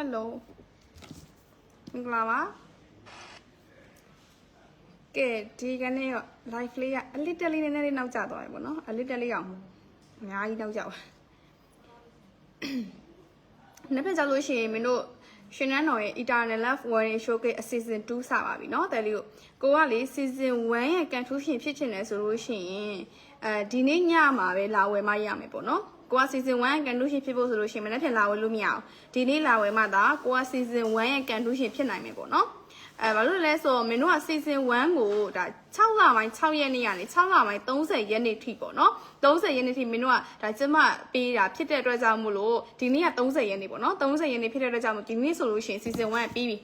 Hello မင်္ဂလာပါကဲဒီကနေ့ရော live လေးကအလစ်တက်လေးနည်းနည်းလေးနောက်ကျသွားပြီပေါ့နော်အလစ်တက်လေးအောင်အများကြီးနောက်ကျပါနေ့ဖက်ကြောက်လို့ရှိရင်မင်းတို့ရှင်နန်းတော်ရဲ့ Eternal Love Warning Showcase Season 2 စပါပြီเนาะတယ်လေးကိုကလေ Season 1ရဲ့ conclusion ဖြစ်ချင်တယ်ဆိုလို့ရှိရင်ဒီနေ့ညမှာပဲလာဝယ်မရမယ်ပေါ့နော်ကိုက Season 1ရဲ့ conclusion ဖြစ်ဖို့ဆိုလို့ရှိရင်မနေ့ပြန်လာဝယ်လို့မရအောင်ဒီနေ့လာဝယ်မှသာကိုက Season 1ရဲ့ conclusion ဖြစ်နိုင်မယ်ပေါ့နော်ဘာလို့လဲဆိုတော့မင်းတို့က Season 1ကိုဒါ6လပိုင်း6ရက်နေ့ကနေ6လပိုင်း30ရက်နေ့ထိပေါ့နော်30ရက်နေ့ထိမင်းတို့ကဒါကျမပေးတာဖြစ်တဲ့အတွက်ကြောင့်မို့လို့ဒီနေ့က30ရက်နေ့ပေါ့နော်30ရက်နေ့ဖြစ်တဲ့အတွက်ကြောင့်မို့ဒီနေ့ဆိုလို့ရှိရင် Season 1ကပြီးပြီ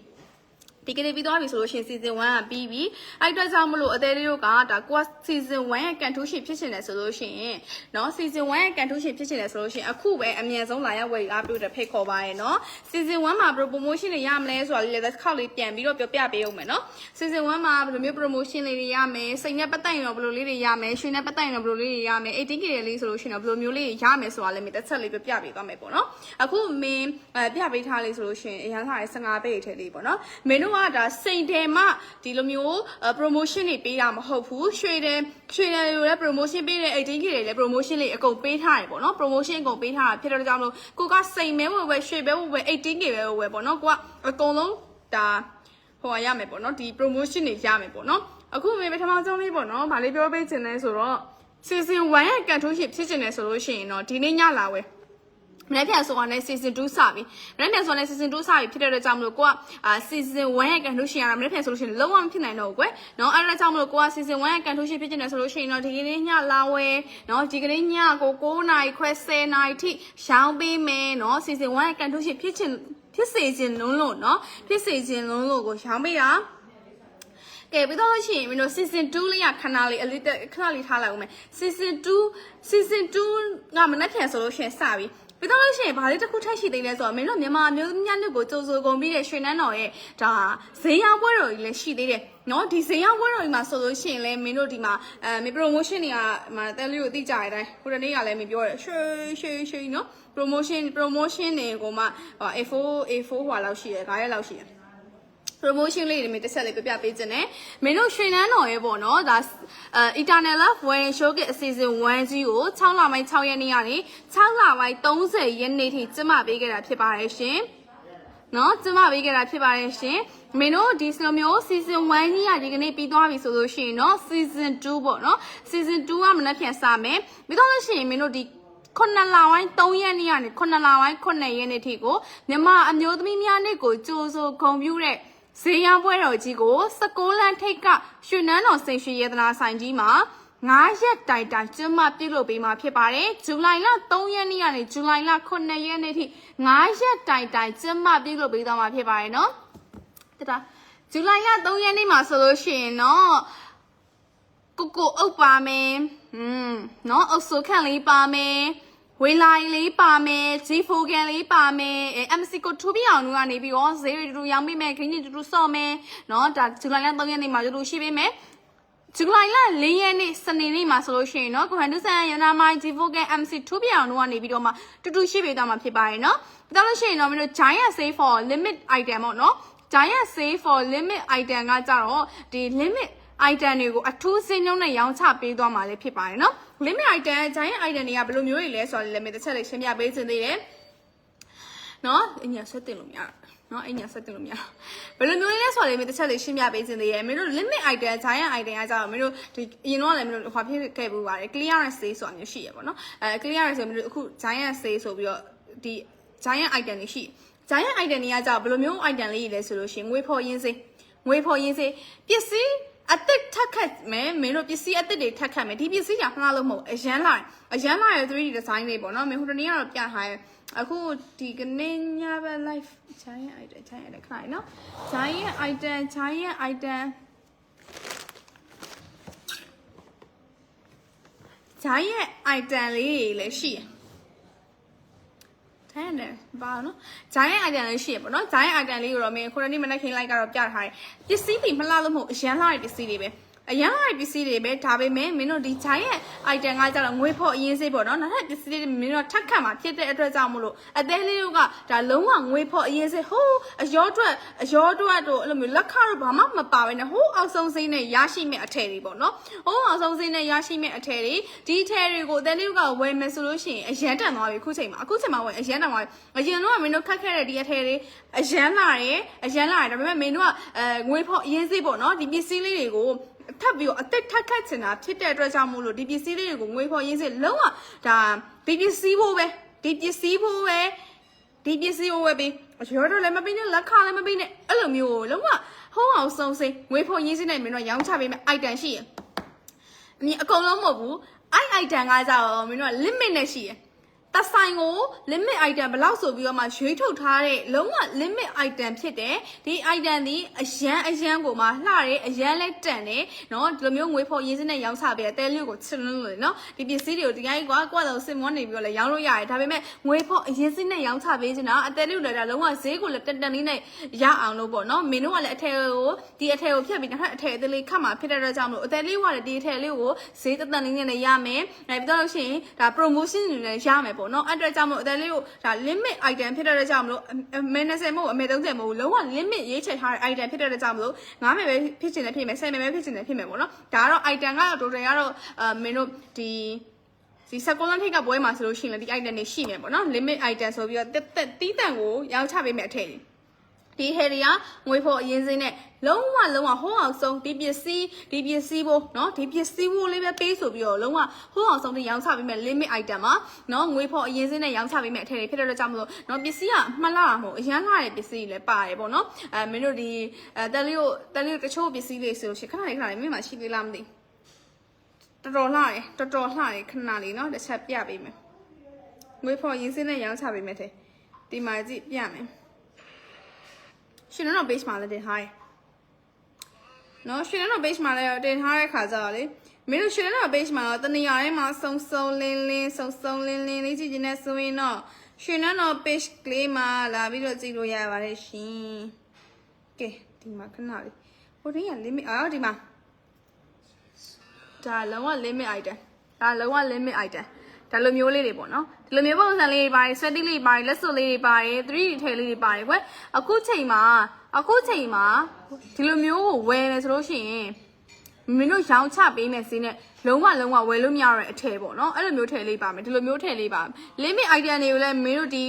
ဒီကနေ့ပြီးသွားပြီဆိုလို့ရှိရင် Season 1ကပြီးပြီအဲ့အတွက်ကြောင့်မလို့အသေးလေးတို့ကဒါကိုက Season 1ရဲ့ conclusion ဖြစ်ချင်တယ်ဆိုလို့ရှိရင်เนาะ Season 1ရဲ့ conclusion ဖြစ်ချင်တယ်ဆိုလို့ရှိရင်အခုပဲအမြန်ဆုံးလာရောက်ဝယ်အားပြုတဲ့ဖိတ်ခေါ်ပါရယ်เนาะ Season 1မှာ promotion တွေရမလဲဆိုတာလေးလည်းတစ်ခေါက်လေးပြန်ပြီးတော့ပြောပြပေးအောင်မယ်เนาะ Season 1မှာဘယ်လိုမျိုး promotion လေးတွေရမယ်စိတ်နဲ့ပတ်သက်ရင်တော့ဘယ်လိုလေးတွေရမယ်ရွှေနဲ့ပတ်သက်ရင်တော့ဘယ်လိုလေးတွေရမယ် 18K လေးဆိုလို့ရှိရင်တော့ဘယ်လိုမျိုးလေးရမယ်ဆိုတာလည်းတစ်ချက်လေးပြပြပေးသွားမယ်ပေါ့เนาะအခုမင်းပြပေးထားလေးဆိုလို့ရှိရင်အရင်က15ပေထဲလေးပေါ့เนาะမင်းတို့ကဒါစိတ်တယ်မှဒီလိုမျိုး promotion တွေပေးတာမဟုတ်ဘူးရွှေတယ်ကိုလည်း promotion ပေးတဲ့ 18K တွေလည်း promotion လေးအကုန်ပေးထားတယ်ပေါ့နော် promotion အကုန်ပေးထားတာဖြစ်တဲ့ကြောင့်မလို့ကိုကစိတ်မဲဝယ်ရွှေပဲဝယ် 18K ပဲဝယ်ပေါ့နော်ကိုကအကုန်လုံးဒါဟိုရမယ်ပေါ့နော်ဒီ promotion တွေရမယ်ပေါ့နော်အခုမေပထမဆုံးလေးပေါ့နော်ဗာလေးပြောပေးချင်လဲဆိုတော့ Season 1ရဲ့ conclusion ဖြစ်ချင်တယ်ဆိုလို့ရှိရင်တော့ဒီနေ့ညလာဝယ်မနေ့ပြန်ဆိုတော့ Season 2 စပြီမနေ့ပြန်ဆိုတော့ Season 2 စပြီဖြစ်တဲ့အတွက်ကြောင့်မလို့ကိုကSeason 1ရဲ့ conclusion ရတာမနေ့ပြန်ဆိုလို့ရှိရင်လုံးဝမဖြစ်နိုင်တော့ဘူးကွယ်เนาะအဲ့ဒါကြောင့်မလို့ကိုက Season 1ရဲ့ conclusion ဖြစ်ချင်တယ်ဆိုလို့ရှိရင်တော့ဒီကနေ့ညလာဝယ်เนาะဒီကနေ့ညကို9နာရီခွဲ10နာရီထိရောင်းပေးမယ်เนาะ Season 1ရဲ့ conclusion ဖြစ်စေခြင်းလုံးလို့เนาะဖြစ်စေခြင်းလုံးလို့ကိုရောင်းပေးတာကဲပြီးတော့လို့ရှိရင်မင်းတို့ Season 2လေးကခဏလေးအလေးခဏလေးထားလိုက်ဦးမယ် Season 2ကမနေ့ပြန်ဆိုလို့ရှိရင်စပြီပြီးတော့လို့ရှိရင်ဘာလေးတစ်ခုထပ်ရှိသေးလဲဆိုတော့မင်းတို့မြန်မာမျိုးညနုကိုကြိုဆိုကုန်ပြီးတဲ့ရွှေနန်းတော်ရဲ့ဒါဈေးရောင်းပွဲတော်ကြီးလည်းရှိသေးတယ်เนาะဒီဈေးရောင်းပွဲတော်ကြီးမှာဆိုလို့ရှိရင်လည်းမင်းတို့ဒီမှာမင်း promotion တွေကမတဲလေးကိုသိကြတဲ့အတိုင်းဟိုတနေ့ကလည်းမင်းပြောတယ်ရွှေเนาะ promotion တွေကိုမှA4 ဟွာလောက်ရှိတယ်9ရက်လောက်ရှိတယ်promotion လေးတွေမြင်တစ်ချက်လေးပြပြပေးခြင်းနဲ့မင်းတို့ရွှေနန်းတော်ရဲ့ပေါ့နော်ဒါEternal Love Warning Showcase Season 1ကြီးကို6လပိုင်း6ရက်နေ့ကနေ6လပိုင်း30ရက်နေ့ထိကျမပေးခဲ့တာဖြစ်ပါတယ်ရှင်နော်ကျမပေးခဲ့တာဖြစ်ပါတယ်ရှင်မင်းတို့ဒီလိုမျိုး Season 1ကြီးကဒီကနေ့ပြီးသွားပြီဆိုလို့ရှိရင်နော် Season 2ပေါ့နော် Season 2ကမနက်ဖြန်စမယ်ပြီးတော့လို့ရှိရင်မင်းတို့ဒီ9လပိုင်း3ရက်နေ့ကနေ9လပိုင်း9ရက်နေ့ထိကိုမြန်မာအမျိုးသမီးများနေ့ကိုကြိုဆိုဂုဏ်ပြုတဲ့ဈေးရောင်းပွဲတော်ကြီးကို16လမ်းထိပ်ကရွှေနန်းတော်စိန်ရွှေရတနာဆိုင်ကြီးမှာ9ရက်တိုင်ကျင်းပပြုလုပ်ပေးမှာဖြစ်ပါတယ်ဇူလိုင်လ3ရက်နေ့ကနေဇူလိုင်လ9ရက်နေ့ထိ9ရက်တိုင်ကျင်းပပြုလုပ်ပေးသွားမှာဖြစ်ပါတယ်နော်ဒါဇူလိုင်လ3ရက်နေ့မှာဆိုလို့ရှိရင်တော့ကိုအုပ်ပါမယ်နော်အုပ်စုခန့်လေးပါမယ်ဝေလိုင်းလေးပါမယ် G4 ကန်လေးပါမယ် MC ကိုထူပြအောင်တို့ကနေပြီးတော့ဈေးတူရောင်းပေးမယ်ခင်းကြီးတူစော့မယ်เนาะဒါဇူလိုင်လ3ရက်နေ့မှာတူရှိပေးမယ်ဇူလိုင်လ4ရက်နေ့စနေနေ့မှာဆိုလို့ရှိရင်เนาะကိုဟန်ဒူဆန်ရနာမိုင်း G4 ကန် MC ထူပြအောင်တို့ကနေပြီးတော့မှတူရှိပေးသွားမှာဖြစ်ပါတယ်เนาะဒါလို့ရှိရင်တော့မင်းတို့ Giant Save for Limit Item ပေါ့เนาะ Giant Save for Limit Item ကကြတော့ဒီ Limit item တွေကိုအထူးစင်းနှုန်းနဲ့ရောင်းချပေးသွားမှာလည်းဖြစ်ပါတယ်နော် limit item giant item တွေကဘယ်လိုမျိုးတွေလဲဆိုတော့လည်းတစ်ချက်လေးရှင်းပြပေးခြင်းသေးတယ်နော်အညာဆက်တင်လို့မရနော်အညာဆက်တင်လို့မရဘယ်လိုမျိုးလဲဆိုတော့လည်းတစ်ချက်လေးရှင်းပြပေးခြင်းသေးတယ်မင်းတို့ limit item giant item ကကြတော့မင်းတို့ဒီအရင်တော့လည်းမင်းတို့ဟောဖြစ်ခဲ့ပူပါတယ် clearance sale ဆိုတာမျိုးရှိရပေါ့နော်clearance ဆိုမင်းတို့အခု giant sale ဆိုပြီးတော့ဒီ giant item တွေရှိ giant item တွေကကြတော့ဘယ်လိုမျိုး item လေးတွေလဲဆိုလို့ရှိရင်ငွေဖော်ရင်းစေးပစ္စည်းအသက်ထက်ခတ်မယ်မင်းတို့ပစ္စည်းအသက်တွေထက်ခတ်မယ်ဒီပစ္စည်းကမှားလို့မဟုတ်အရန်လာရဲ့ 3D design လေးပေါ့နော်မင်းဟိုတနေ့ကတော့ပြထားရဲ့အခုဒီကနေ့ညဘက် live giant item ခဏလေးနော် giant item လေးလည်းရှိရတယ်ဘာနော် giant item လေးရှိရပေါ့နော် giant item လေးကိုတော့မင်းခုနနေ့မနေ့ခင်းလိုက်ကတော့ပြထားတယ်ပစ္စည်းတွေမလှလို့မဟုတ်အရန်လှတဲ့ပစ္စည်းတွေပဲ အရန်လိုက်ပစ္စည်းတွေပဲဒါပေမဲ့မင်းတို့ဒီဂျိုင်းရဲ့ item ကကြတော့ငွေဖော့အရင်စိတ်ပေါ့နော်နောက်ထပ်ပစ္စည်းတွေမင်းတို့ထပ်ခတ်မှာဖြစ်တဲ့အတွက်ကြောင့်မလို့အသေးလေးတို့ကဒါလုံးဝငွေဖော့အရင်စိတ်ဟိုးအယောတွက်တို့အဲ့လိုမျိုးလက်ခတော့ဘာမှမပါဘဲနဲ့ဟိုးအောက်ဆုံးစိမ်းနဲ့ရရှိမဲ့အထည်တွေပေါ့နော်ဟိုးအောက်ဆုံးစိမ်းနဲ့ရရှိမဲ့အထည်တွေဒီအထည်တွေကိုအသေးလေးတို့ကဝယ်မယ်ဆိုလို့ရှိရင်အရန်တန်သွားပြီအခုချိန်မှာဝယ်အရန်တန်သွားပြီအရင်တော့မင်းတို့ခတ်ခဲ့တဲ့ဒီအထည်တွေအရန်လာတယ်ဒါပေမဲ့မင်းတို့ကငွေဖော့အရင်စိတ်ပေါ့နော်ဒီပစ္စည်းလေးတွေကိုထပ်ပြီးတော့အသက်ထက်ခတ်ချင်တာဖြစ်တဲ့အတွက်ကြောင့်မို့လို့ဒီပစ္စည်းလေးတွေကိုငွေဖော်ရင်းစစ်လုံးဝဒါဒီပစ္စည်းဖို့ပဲပြီးရောတော့လည်းမပေးနဲ့လက်ခလည်းမပေးနဲ့အဲ့လိုမျိုးလုံးဝဟိုးအောင်ဆုံးစိငွေဖော်ရင်းစစ်နဲ့မင်းတို့ရောင်းချပေးမယ် item ရှိရအမြင်အကုန်လုံးမဟုတ်ဘူးအဲ့ item ကကြတော့မင်းတို့က limit နဲ့ရှိရတဆိုင်ကို limit item ဘယ်လောက်ဆိုပြီးတော့မှရွေးထုတ်ထားတဲ့လုံးဝ limit item ဖြစ်တယ်ဒီ item ဒီအရန်ကိုမှလှတယ်အရန်လဲတန်တယ်เนาะဒီလိုမျိုးငွေဖော်ရင်းစနဲ့ရောင်းချပေးတယ်တဲလေးကိုချစ်လို့เนาะဒီပစ္စည်းတွေကိုဒီတိုင်းကွာတော့စင်မွန်းနေပြီးတော့လဲရောင်းလို့ရတယ်ဒါပေမဲ့ငွေဖော်ရင်းစနဲ့ရောင်းချပေးချင်တာအတဲလေးကိုလည်းဒါလုံးဝဈေးကိုလည်းတန်လေးနဲ့ရအောင်လို့ပေါ့เนาะမင်းတို့ကလည်းအထည်ကိုဖြတ်ပြီးနောက်ထပ်အထည်အသေးလေးခတ်မှာဖြစ်တဲ့အတွက်ကြောင့်မလို့အတဲလေးကလည်းဒီအထည်လေးကိုဈေးတန်လေးနဲ့ရမယ်ပြီးတော့လို့ရှိရင်ဒါ promotion တွေလည်းရမယ်ပေါ့เนาะအဲ့အတွက်ကြောင့်မို့အတန်လေးကိုဒါ limit item ဖြစ်တဲ့ကြောင့်မလို့အမေ20မဟုတ်အမေ30မဟုတ်လုံးဝ limit ရေးချယ်ထားတဲ့ item ဖြစ်တဲ့ကြောင့်မလို့9မယ်ပဲဖြစ်ချင်တယ်ဖြစ်မယ်10မယ်ပဲဖြစ်ချင်တယ်ဖြစ်မယ်ပေါ့နော်ဒါကတော့ item ကတော့ total ကတော့မင်းတို့ဒီ16လမ်းထိပ်ကပွဲမှာဆိုလို့ရှိရင်လည်းဒီ item တွေရှိမယ်ပေါ့နော် limit item ဆိုပြီးတော့တီးတန့်ကိုရောင်းချပေးမယ်အထည်ဒီဟဲရီကငွေဖော်အရင်စင်းနဲ့လုံးဝဟိုးအောင်ဆုံးဒီပစ္စည်းဖို့เนาะဒီပစ္စည်းဖို့လေးပဲပေးဆိုပြီးတော့လုံးဝဟိုးအောင်ဆုံးတွေရောင်းချပေးမဲ့ limit item မှာเนาะငွေဖော်အရင်စင်းနဲ့ရောင်းချပေးမဲ့အထည်တွေဖြစ်တဲ့အတွက်ကြောင့်မလို့เนาะပစ္စည်းကမှတ်လာမှာမဟုတ်အရန်လာတဲ့ပစ္စည်းတွေလည်းပါတယ်ပေါ့เนาะမင်းတို့ဒီတက်လေးကိုတချို့ပစ္စည်းတွေဆိုရှင်ခဏလေးမင်းမရှိသေးလားမသိတော်တော်လှတယ်ခဏလေးเนาะတစ်ချက်ပြပေးမယ်ငွေဖော်အရင်စင်းနဲ့ရောင်းချပေးမဲ့တဲ့ဒီမှာကြည့်ပြမယ်ရှင်တော့ base မှာလည်းတင်ထားတယ်။နော်ရှင်တော့ base မှာလည်းတင်ထားတဲ့ခါကျတော့လေမင်းတို့ရှင်တော့ base မှာတော့တနေရာထဲမှာစုံလင်းလေးကြည့်နေဆိုရင်တော့ရှင်တော့ page ကလေးမှာလာပြီးတော့ကြည့်လို့ရပါတယ်ရှင်။ကဲဒီမှာခဏလေးဟိုတင်းက limit ဒီမှာဒါလုံးဝ limit item ဒါလိုမျိုးလေးတွေပေါ့နော်ဒီလိုမျိုးပုံစံလေးတွေပါတယ် sweaty လေးတွေပါတယ်လက်စွပ်လေးတွေပါတယ် 3D ထည်လေးတွေပါတယ်ကွယ်အခုချိန်မှာဒီလိုမျိုးကိုဝယ်မယ်ဆိုလို့ရှိရင်မင်းတို့ရောင်းချပေးမယ်စီးနဲ့လုံးဝဝယ်လို့မရတဲ့အထည်ပေါ့နော်အဲ့လိုမျိုးထည်လေးပါမယ်ဒီလိုမျိုးထည်လေးပါ limit item တွေကိုလည်းမင်းတို့ဒီ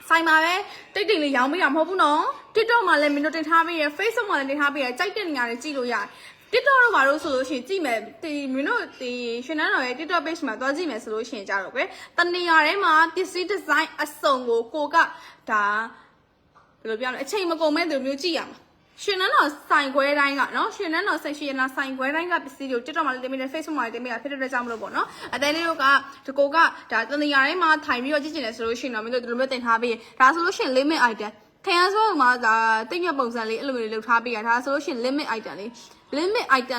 ဆိုင်မှာပဲတိတ်လေးရောင်းပေးတာမဟုတ်ဘူးနော် TikTok မှာလည်းမင်းတို့တင်ထားပေးရ Facebook မှာလည်းတင်ထားပေးရကြိုက်တဲ့နေရာတွေကြည့်လို့ရတယ်TikTok တော့ဘာလို့ဆိုလို့ရှိရင်ကြည့်မယ်ဒီမင်းတို့ဒီရှင်နန်းတော်ရဲ့ TikTok page မှာသွားကြည့်မယ်ဆိုလို့ရှိရင်ကြတော့ကွယ်တနေရာထဲမှာပစ္စည်းဒီဇိုင်းအစုံကိုကဒါဘယ်လိုပြောလဲအချိန်မကုန်မဲ့သူမျိုးကြည့်ရမှာရှင်နန်းတော်ဆိုင်ခွဲတိုင်းကနော်ရှင်နန်းတော်ဆိုင်နာဆိုင်ခွဲတိုင်းကပစ္စည်းတွေကို TikTok မှာလည်းတင်ပေးတယ် Facebook မှာလည်းတင်ပေးတာဖြစ်တဲ့အတွက်ကြောင့်မလို့ပေါ့နော်အသေးလေးတို့ကဒီကိုကဒါတနေရာထဲမှာထိုင်ပြီးတော့ကြည့်ကျင်တယ်ဆိုလို့ရှိရင်တော့မင်းတို့ဒီလိုမျိုးတင်ထားပေးဒါဆိုလို့ရှိရင် limit item ခရမ်းစိုးမှာဒါတိတ်ညက်ပုံစံလေးအဲ့လိုမျိုးလုပ်ထားပေးရဒါဆိုလို့ရှိရင် limit item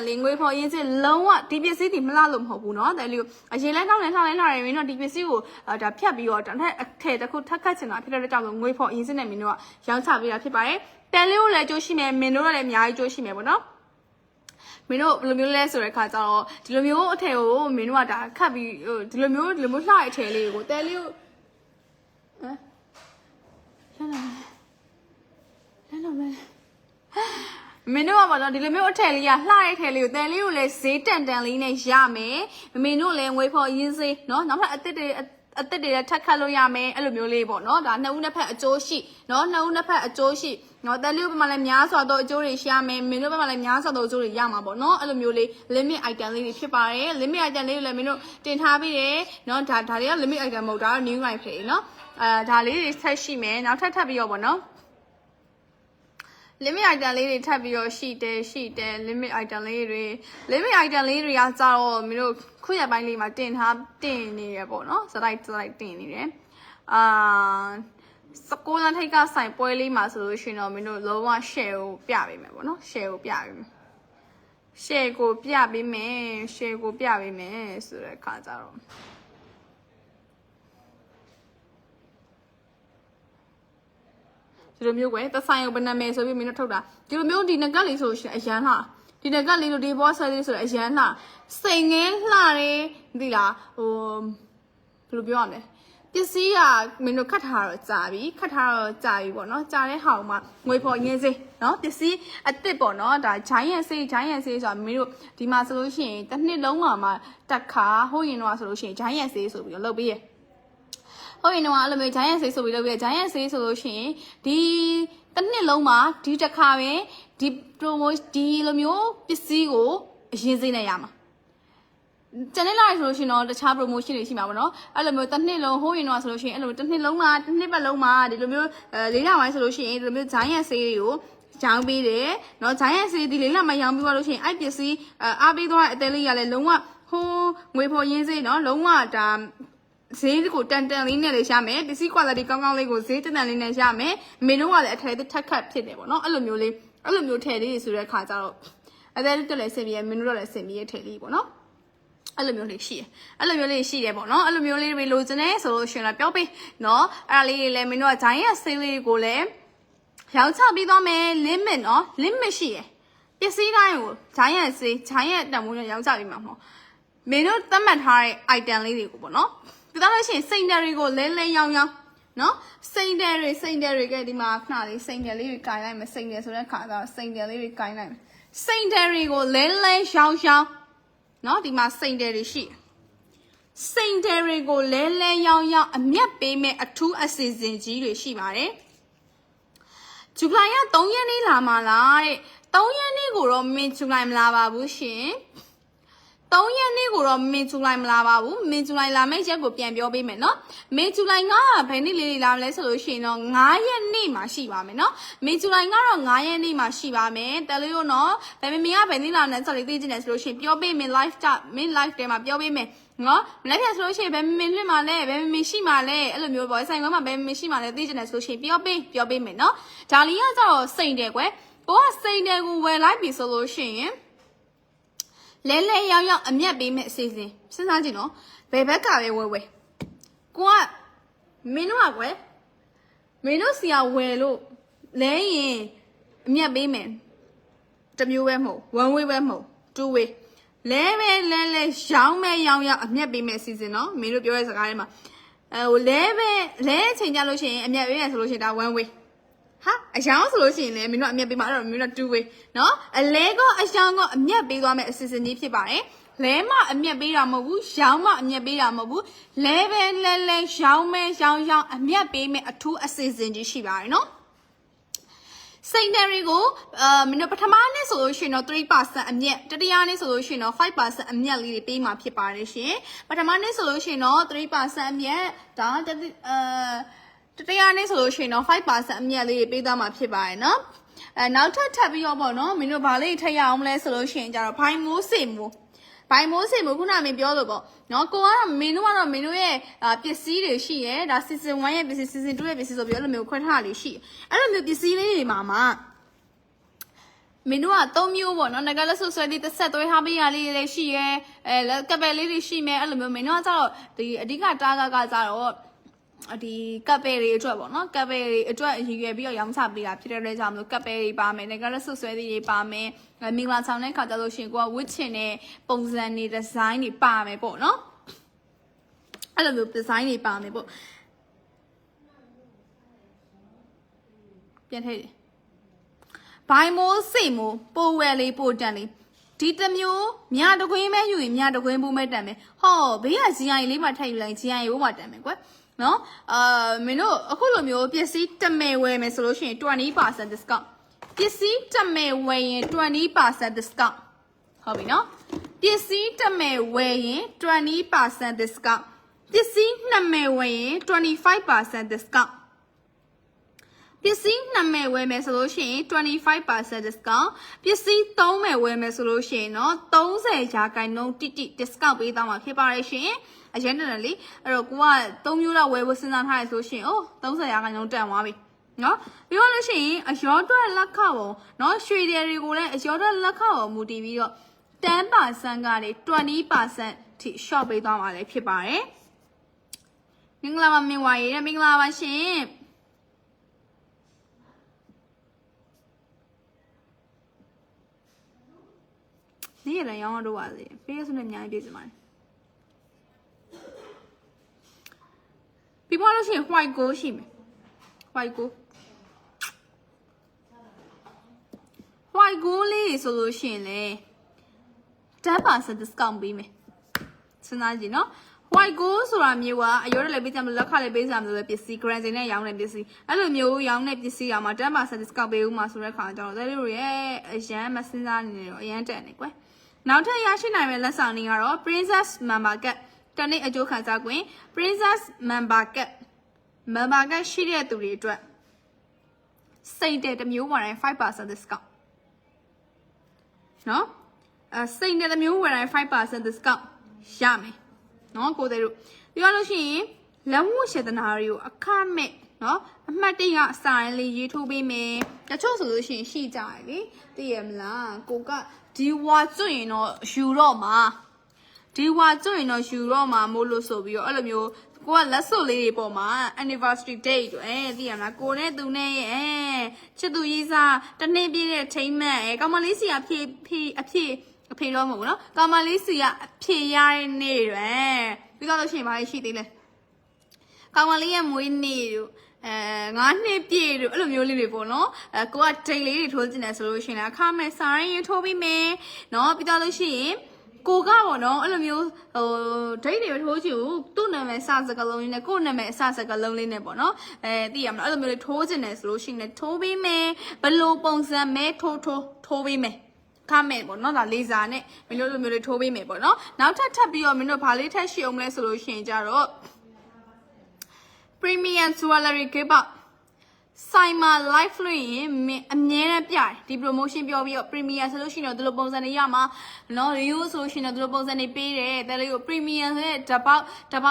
လေးငွေဖော်ရင်းစစ်လုံးဝဒီပစ္စည်းဒီမလှလို့မဟုတ်ဘူးเนาะတယ်လေးအရင်လဲနောက်လဲလှတယ်မင်းတို့ဒီပစ္စည်းကိုဒါဖြတ်ပြီးတော့တစ်ထက်တစ်ခုထပ်ခတ်ချင်တာဖြစ်တဲ့ကြောင့်ငွေဖော်ရင်းစစ်နဲ့မင်းတို့ကရောင်းချပေးတာဖြစ်ပါတယ်တယ်လေးကိုလည်းကြိုးရှိမယ်မင်းတို့ကလည်းအများကြီးကြိုးရှိမယ်ပေါ့နော်မင်းတို့ဘယ်လိုမျိုးလဲဆိုတဲ့ခါကျတော့ဒီလိုမျိုးအထည်ကိုမင်းတို့ကဒါခတ်ပြီးဒီလိုမျိုးလှတဲ့အထည်လေးကိုတယ်လေးကိုလမ်းတော့မင်းတို့ကပါတော့ဒီလိုမျိုးအထည်လေးကလှတဲ့အထည်လေးကိုတယ်လေးကိုလည်းဈေးတန်လေးနဲ့ရမယ်မင်းတို့လည်းငွေဖော်ရင်းစေးเนาะနောက်ထပ်အသစ်တွေထပ်ခတ်လို့ရမယ်အဲ့လိုမျိုးလေးပေါ့เนาะဒါနှစ်ဦးနှစ်ဖက်အကျိုးရှိเนาะနှစ်ဦးနှစ်ဖက်အကျိုးရှိเนาะတယ်လေးဘက်မှာလည်းများစွာသောအကျိုးတွေရမယ်မင်းတို့ဘက်မှာလည်းများစွာသောအကျိုးတွေရမှာပေါ့เนาะအဲ့လိုမျိုးလေး limit item လေးတွေဖြစ်ပါတယ် limit item လေးတွေလည်းမင်းတို့တင်ထားပြီးတယ်เนาะဒါတွေက limit item မဟုတ်ဒါက new line ဖြစ်เนาะဒါလေးတွေဆက်ရှိမယ်နောက်ထပ်ပြီးတော့ပေါ့เนาะlimit item လေးတွေထပ်ပြီးတော့ရှိတယ် limit item လေးတွေကကြတော့မင်းတို့ခုရပိုင်းလေးမှာတင်နေရပေါ့နော်စလိုက်တင်နေတယ်16လမ်းထိပ်ကဆိုင်ပွဲလေးမှာဆိုလို့ရှိရင်တော့မင်းတို့လုံးဝ share ကိုပြပေးမယ်ပေါ့နော် share ကိုပြပေးမယ်ဆိုတဲ့အခါကျတော့ဒီလိုမျိုးကွယ်တဆိုင်ကိုဘယ်နာမည်ဆိုပြီးမင်းတို့ထုတ်တာဒီလိုမျိုးဒီငကတ်လေးဆိုလို့ရှိရင်အရန်လား ဒီတက်ကလေးတို့ဒီဘောဆွဲလေးဆိုတော့အရန်လှစိန်ငင်းလှတယ်သိလားဟိုဘယ်လိုပြောရမလဲပစ္စည်းကမင်းတို့ခတ်ထားတော့ကြာပြီပေါ့နော်ကြာတဲ့ဟောင်မှာငွေဖော်ရင်းစေးနော်ပစ္စည်းအစ်စ်ပေါ့နော်ဒါဂျိုင်းရန်စေးဆိုတာမင်းတို့ဒီမှာဆိုလို့ရှိရင်တစ်နှစ်လုံးမှာတက်ခါဟိုရင်တော့ဆိုလို့ရှိရင်ဂျိုင်းရန်စေးဆိုပြီးတော့လုပ်ပေးရဟုတ်ရင်တော့အဲ့လိုမျိုးဂျိုင်းရန်စေးဆိုပြီးလုပ်ပေးရဂျိုင်းရန်စေးဆိုလို့ရှိရင်ဒီတစ်နှစ်လုံးမှာဒီတစ်ခါပဲဒီ ဒီလိုမျိုးပစ္စည်းကိုအရင်စိမ့်နေရမှာကျန်နေလာဆိုလို့ရှိရင်တော့တခြား promotion တွေရှိမှာပေါ့နော်အဲ့လိုမျိုးတစ်နှစ်လုံးဟိုးရင်တော့ဆိုလို့ရှိရင်အဲ့လိုတစ်နှစ်လုံးမှာတစ်နှစ်ပတ်လုံးမှာဒီလိုမျိုးလေးလပိုင်းဆိုလို့ရှိရင်ဒီလိုမျိုးဂျိုင်းရန်ဆေးတွေကိုရောင်းပေးတယ်เนาะဂျိုင်းရန်ဆေးဒီလေးလမှာရောင်းပြီးသွားလို့ရှိရင်အဲ့ပစ္စည်းအားပေးသွားတဲ့အသေးလေးကလည်းလုံးဝဟိုးငွေဖော်ရင်းစေးเนาะလုံးဝဒါဈေးကိုတန်လေးနဲ့လေးရမယ်ပစ္စည်း quality ကောင်းကောင်းလေးကိုဈေးတန်လေးနဲ့ရမယ်မင်းတို့ကလည်းအထည်ထက်ခတ်ဖြစ်တယ်ပေါ့နော်အဲ့လိုမျိုးထည်လေးဆိုတဲ့ခါကျတော့အသေးတက်လည်းဆင်ပြီးရမင်းတို့လည်းဆင်ပြီးရထည်လေးပေါ့နော်အဲ့လိုမျိုးလေးရှိတယ်ပေါ့နော်အဲ့လိုမျိုးလေးတွေလိုချင်တယ်ဆိုလို့ရှိရင်လည်းပြောပေးနော်အဲ့ဒါလေးတွေလည်းမင်းတို့ကဂျိုင်းရဲ့ဆေးလေးကိုလည်းရောင်းချပြီးသွားမယ် limit နော် limit ရှိတယ်ပစ္စည်းတိုင်းကိုဂျိုင်းရဲ့ဆေးဂျိုင်းရဲ့တန်ဖိုးနဲ့ရောင်းချပြီးမှာမဟုတ်မင်းတို့သတ်မှတ်ထားတဲ့ item လေးတွေကိုပေါ့နော်ဒါလို့ရှိရင်စိန်တယ်တွေကိုလဲရောင်းနော်စိန်တယ်တွေကဒီမှာခဏလေးစိန်တယ်လေးတွေကိုင်လိုက်မယ်စိန်တယ်ဆိုတဲ့ခါကျတော့စိန်တယ်လေးတွေကိုင်လိုက်မယ်စိန်တယ်တွေကိုလဲရောင်းနော်ဒီမှာစိန်တယ်တွေရှိစိန်တယ်တွေကိုလဲရောင်းအမြတ်ပေးမဲ့အထူးအစီအစဉ်ကြီးတွေရှိပါတယ်ဇူလိုင်က3ရက်နေ့လာမှာလားတဲ့3ရက်နေ့ကိုတော့မင်းဇူလိုင်မလာပါဘူးရှင်3ရက်နေ့ကိုတော့မင်းဇူလိုင်မလာပါဘူးမင်းဇူလိုင်လာမယ့်ရက်ကိုပြန်ပြောပေးမယ်နော်မင်းဇူလိုင်ကဘယ်နေ့လေးလာမလဲဆိုလို့ရှိရင်တော့9ရက်နေ့မှာရှိပါမယ်နော်မင်းဇူလိုင်ကတော့9ရက်နေ့မှာရှိပါမယ်တယ်လေးတို့နော်ဒါပေမဲ့မင်းကဘယ်နေ့လာလဲဆိုလို့သိချင်တယ်ဆိုလို့ရှိရင်ပြောပေးမယ် live မင်း live ထဲမှာပြောပေးမယ်နော်မနေ့ကဆိုလို့ရှိရင်ဘယ်မင်းလွှင့်မှာလဲဘယ်မင်းရှိမှာလဲအဲ့လိုမျိုးပေါ့ဆိုင်ကမှာဘယ်မင်းရှိမှာလဲသိချင်တယ်ဆိုလို့ရှိရင်ပြောပေးမယ်နော်ဒါလီကကျတော့စိန်တယ်ကွယ်ကိုကစိန်တယ်ကိုဝယ်လိုက်ပြီဆိုလို့ရှိရင်လဲရောင်းအမြတ်ပေးမဲ့အစီအစဉ်စဉ်းစားကြည့်နော်ဘယ်ဘက်ကပဲဝယ်ကိုကမင်းတို့ကကွယ်မင်းတို့စီကဝယ်လို့လဲရင်အမြတ်ပေးမယ်တစ်မျိုးပဲမဟုတ် one way ပဲမဟုတ် two way လဲရောင်းအမြတ်ပေးမဲ့အစီအစဉ်နော်မင်းတို့ပြောတဲ့စကားထဲမှာဟိုလဲအချိန်ကြလို့ရှိရင်အမြတ်ပေးရဆိုလို့ရှိရင်ဒါ one wayဟာအယောင်ဆိုလို့ရှိရင်လည်းမင်းတို့အမြတ်ပေးမှာအဲ့တော့မင်းတို့ two way နော်အလဲကအယောင်ကအမြတ်ပေးသွားမယ်အစီအစဉ်ကြီးဖြစ်ပါတယ်လဲမအမြတ်ပေးတာမဟုတ်ဘူးရောင်းမအမြတ်ပေးတာမဟုတ်ဘူးလဲရောင်းအမြတ်ပေးမယ်အထူးအစီအစဉ်ကြီးရှိပါတယ်နော်စိန်တယ်တွေကိုမင်းတို့ပထမနေ့ဆိုလို့ရှိရင်တော့ 3% အမြတ်တတိယနေ့ဆိုလို့ရှိရင်တော့ 5% အမြတ်လေးတွေပေးမှာဖြစ်ပါတယ်ရှင်ပထမနေ့ဆိုလို့ရှိရင်တော့ 3% အမြတ်ဒါတရားနေ့ဆိုလို့ရှိရင်တော့ 5% အမြတ်လေးပေးသွားမှာဖြစ်ပါတယ်နော်နောက်ထပ်ပြီးတော့ပေါ့နော်မင်းတို့ဗာလေးထည့်ရအောင်လဲဆိုလို့ရှိရင်ကြတော့ဘိုင်မိုးစေမိုးခုနမင်းပြောလို့ပေါ့နော်ကိုကတော့မင်းတို့ရဲ့ပစ္စည်းတွေရှိရဲဒါ season 1ရဲ့ပစ္စည်း season 2ရဲ့ပစ္စည်းဆိုပြီးအဲ့လိုမျိုးခွဲထားလေးရှိအဲ့လိုမျိုးပစ္စည်းလေးတွေမှာမင်းတို့က3မျိုးပေါ့နော်ငကလက်ဆွဆွဲလေးတစ်ဆက်သွဲထားပေးရလေးတွေရှိရဲကပ်ပယ်လေးတွေရှိမယ်အဲ့လိုမျိုးမင်းတို့ကကြတော့ဒီအဓိကတားကကြတော့ဒီကပ်ပဲတွေအတွက်ပေါ့နော်ကပ်ပဲတွေအတွက်ရည်ရွယ်ပြီးတော့ရောင်းချပေးတာဖြစ်တဲ့အတွက်ကြောင့်မလို့ကပ်ပဲတွေပါမယ်ငကလက်ဆွဆွဲလေးတွေပါမယ်မင်္ဂလာဆောင်တဲ့ခါကျလို့ရှိရင်ကိုကဝတ်ချင်တဲ့ပုံစံတွေဒီဇိုင်းတွေပါမယ်ပေါ့နော်အဲ့လိုမျိုးဒီဇိုင်းတွေပါမယ်ပေါ့ပြန်ထည့်တယ်ဘိုင်မိုးစိတ်မိုးပိုဝဲလေးပိုတန်လေးဒီတမျိုးမြတခွင်းမဲယူရင်မြတခွင်းဘူးမဲတန်မယ်ဟောဘေးက GI လေးမှထည့်ယူလိုက် GI ဘိုးမှတန်မယ်ကွနော်မင်းတို့အခုလိုမျိုးပစ္စည်းတမယ်ဝယ်မယ်ဆိုလို့ရှိရင် 20% discount ပစ္စည်းတမယ်ဝယ်ရင် 20% discount ဟုတ်ပြီနော်ပစ္စည်းတမယ်ဝယ်ရင် 20% discount ပစ္စည်း2မယ်ဝယ်ရင် 25% discount ပစ္စည်း2မယ်ဝယ်မယ်ဆိုလို့ရှိရင် 25% discount ပစ္စည်း3မယ်ဝယ်မယ်ဆိုလို့ရှိရင်တော့30% တိ discount ပေးသွားမှာဖြစ်ပါတယ်ရှင်အရင်တည်းလေအဲ့တော့ကိုက3မျိုးလောက်ဝယ်ဖို့စဉ်းစားထားရဆိုရှင်အိုး30% တန်သွားပြီနော်ပြီးတော့လို့ရှိရင်အရောအတွက်လက်ခပုံနော်ရွှေတွေကိုလည်းအရောအတွက်လက်ခပုံမူတည်ပြီးတော့ 10% ကနေ 20% ထိ short ပေးသွားမှာလည်းဖြစ်ပါတယ်မင်္ဂလာပါမင်္ဂလာရေးမင်္ဂလာပါရှင်你也能养着娃子，别说那娘别子嘛。比方说是外国是没？外国嘞，说လို့ရှိရင်လေ10% discount ပေးမယ်စဉ်းစားကြည့်နော် white gold ဆိုတာမျိုးကအရောလည်းပေးကြမလို့လက်ခလည်းပေးကြမလို့ပစ္စည်း grand နဲ့ရောင်းတဲ့ပစ္စည်းအဲ့လိုမျိုးရောင်းတဲ့ပစ္စည်းကမှ10% discount ပေးဦးမှာဆိုတဲ့ခါကျတော့ဒါတို့ရဲ့အရန်မစဉ်းစားနေတော့အရန်တက်နေကွယ်နောက်ထပ်ရရှိနိုင်မယ့်လက်ဆောင်တွေကတော့ princess member card တနေ့အကျိုးခံစားခွင့် princess member card ရှိတဲ့သူတွေအတွက်စိတ်တဲ့တစ်မျိုးဝယ်တိုင်း5% discount နော်စိတ်တဲ့တစ်မျိုးဝယ်တိုင်း5% discount ရမယ်နော်ကိုတဲ့တို့ပြောလို့ရှိရင်လက်ဝတ်ရှည်တနာတွေကိုအခမဲ့နော်အမှတ်တရအစာရင်းလေးရေးထိုးပေးမယ်တချို့ဆိုလို့ရှိရင်ရှိကြတယ်လေသိရမလားကိုကဒီဝါကျွရင်တော့ယူတော့မှာမို့လို့ဆိုပြီးတော့အဲ့လိုမျိုးကိုကလက်စွပ်လေးတွေပေါ်မှာ anniversary date တွေသိရမလားကိုနဲ့သူနဲ့ရဲ့ချစ်သူရေးစားတစ်နှစ်ပြည့်တဲ့ထိမ့်မှတ်ကောင်မလေးစီအဖေတော့မဟုတ်ဘူးနော်ကောင်မလေးစီကအဖြေရတဲ့နေ့တွေပြီးတော့လို့ရှိရင်ဘာရှိသေးလဲကောင်မလေးရဲ့မွေးနေ့တို့9နှစ်ပြည့်တို့အဲ့လိုမျိုးလေးတွေပေါ့နော်ကိုကဒိတ်လေးတွေထိုးကျင်တယ်ဆိုလို့ရှိရင်အခမဲ့စာရင်းထိုးပြီးမယ်နော်ပြီးတော့လို့ရှိရင်ကိုကပေါ့နော်အဲ့လိုမျိုးဒိတ်တွေထိုးချင်ဘူးသူ့နာမည်စစကလုံးလေးနဲ့ကို့နာမည်အစစကလုံးလေးနဲ့ပေါ့နော်သိရမလားအဲ့လိုမျိုးလေးထိုးကျင်တယ်ဆိုလို့ရှိရင်ထိုးပြီးမယ်ဘလို့ပုံစံမဲထိုးပြီးမယ်ခမဲ့ပေါ့နော်ဒါလေးစားနဲ့မင်းတို့လိုမျိုးလေးထိုးပေးမယ်ပေါ့နော်နောက်ထပ်ပြီးတော့မင်းတို့ဘာလေးထပ်ရှိအောင်လဲဆိုလို့ရှိရင်ကြတော့ premium jewelry gift ဆိုင်မှာ live လို့ရင်အမြဲတမ်းပြတယ်ဒီ promotion ပြောပြီးတော့ premium ဆိုလို့ရှိရင်တော့ဒီလိုပုံစံတွေရမှာနော် review ဆိုလို့ရှိရင်တော့ဒီလိုပုံစံတွေပေးတယ်ဒါလေးကို premium ဆိုတဲ့တပေါ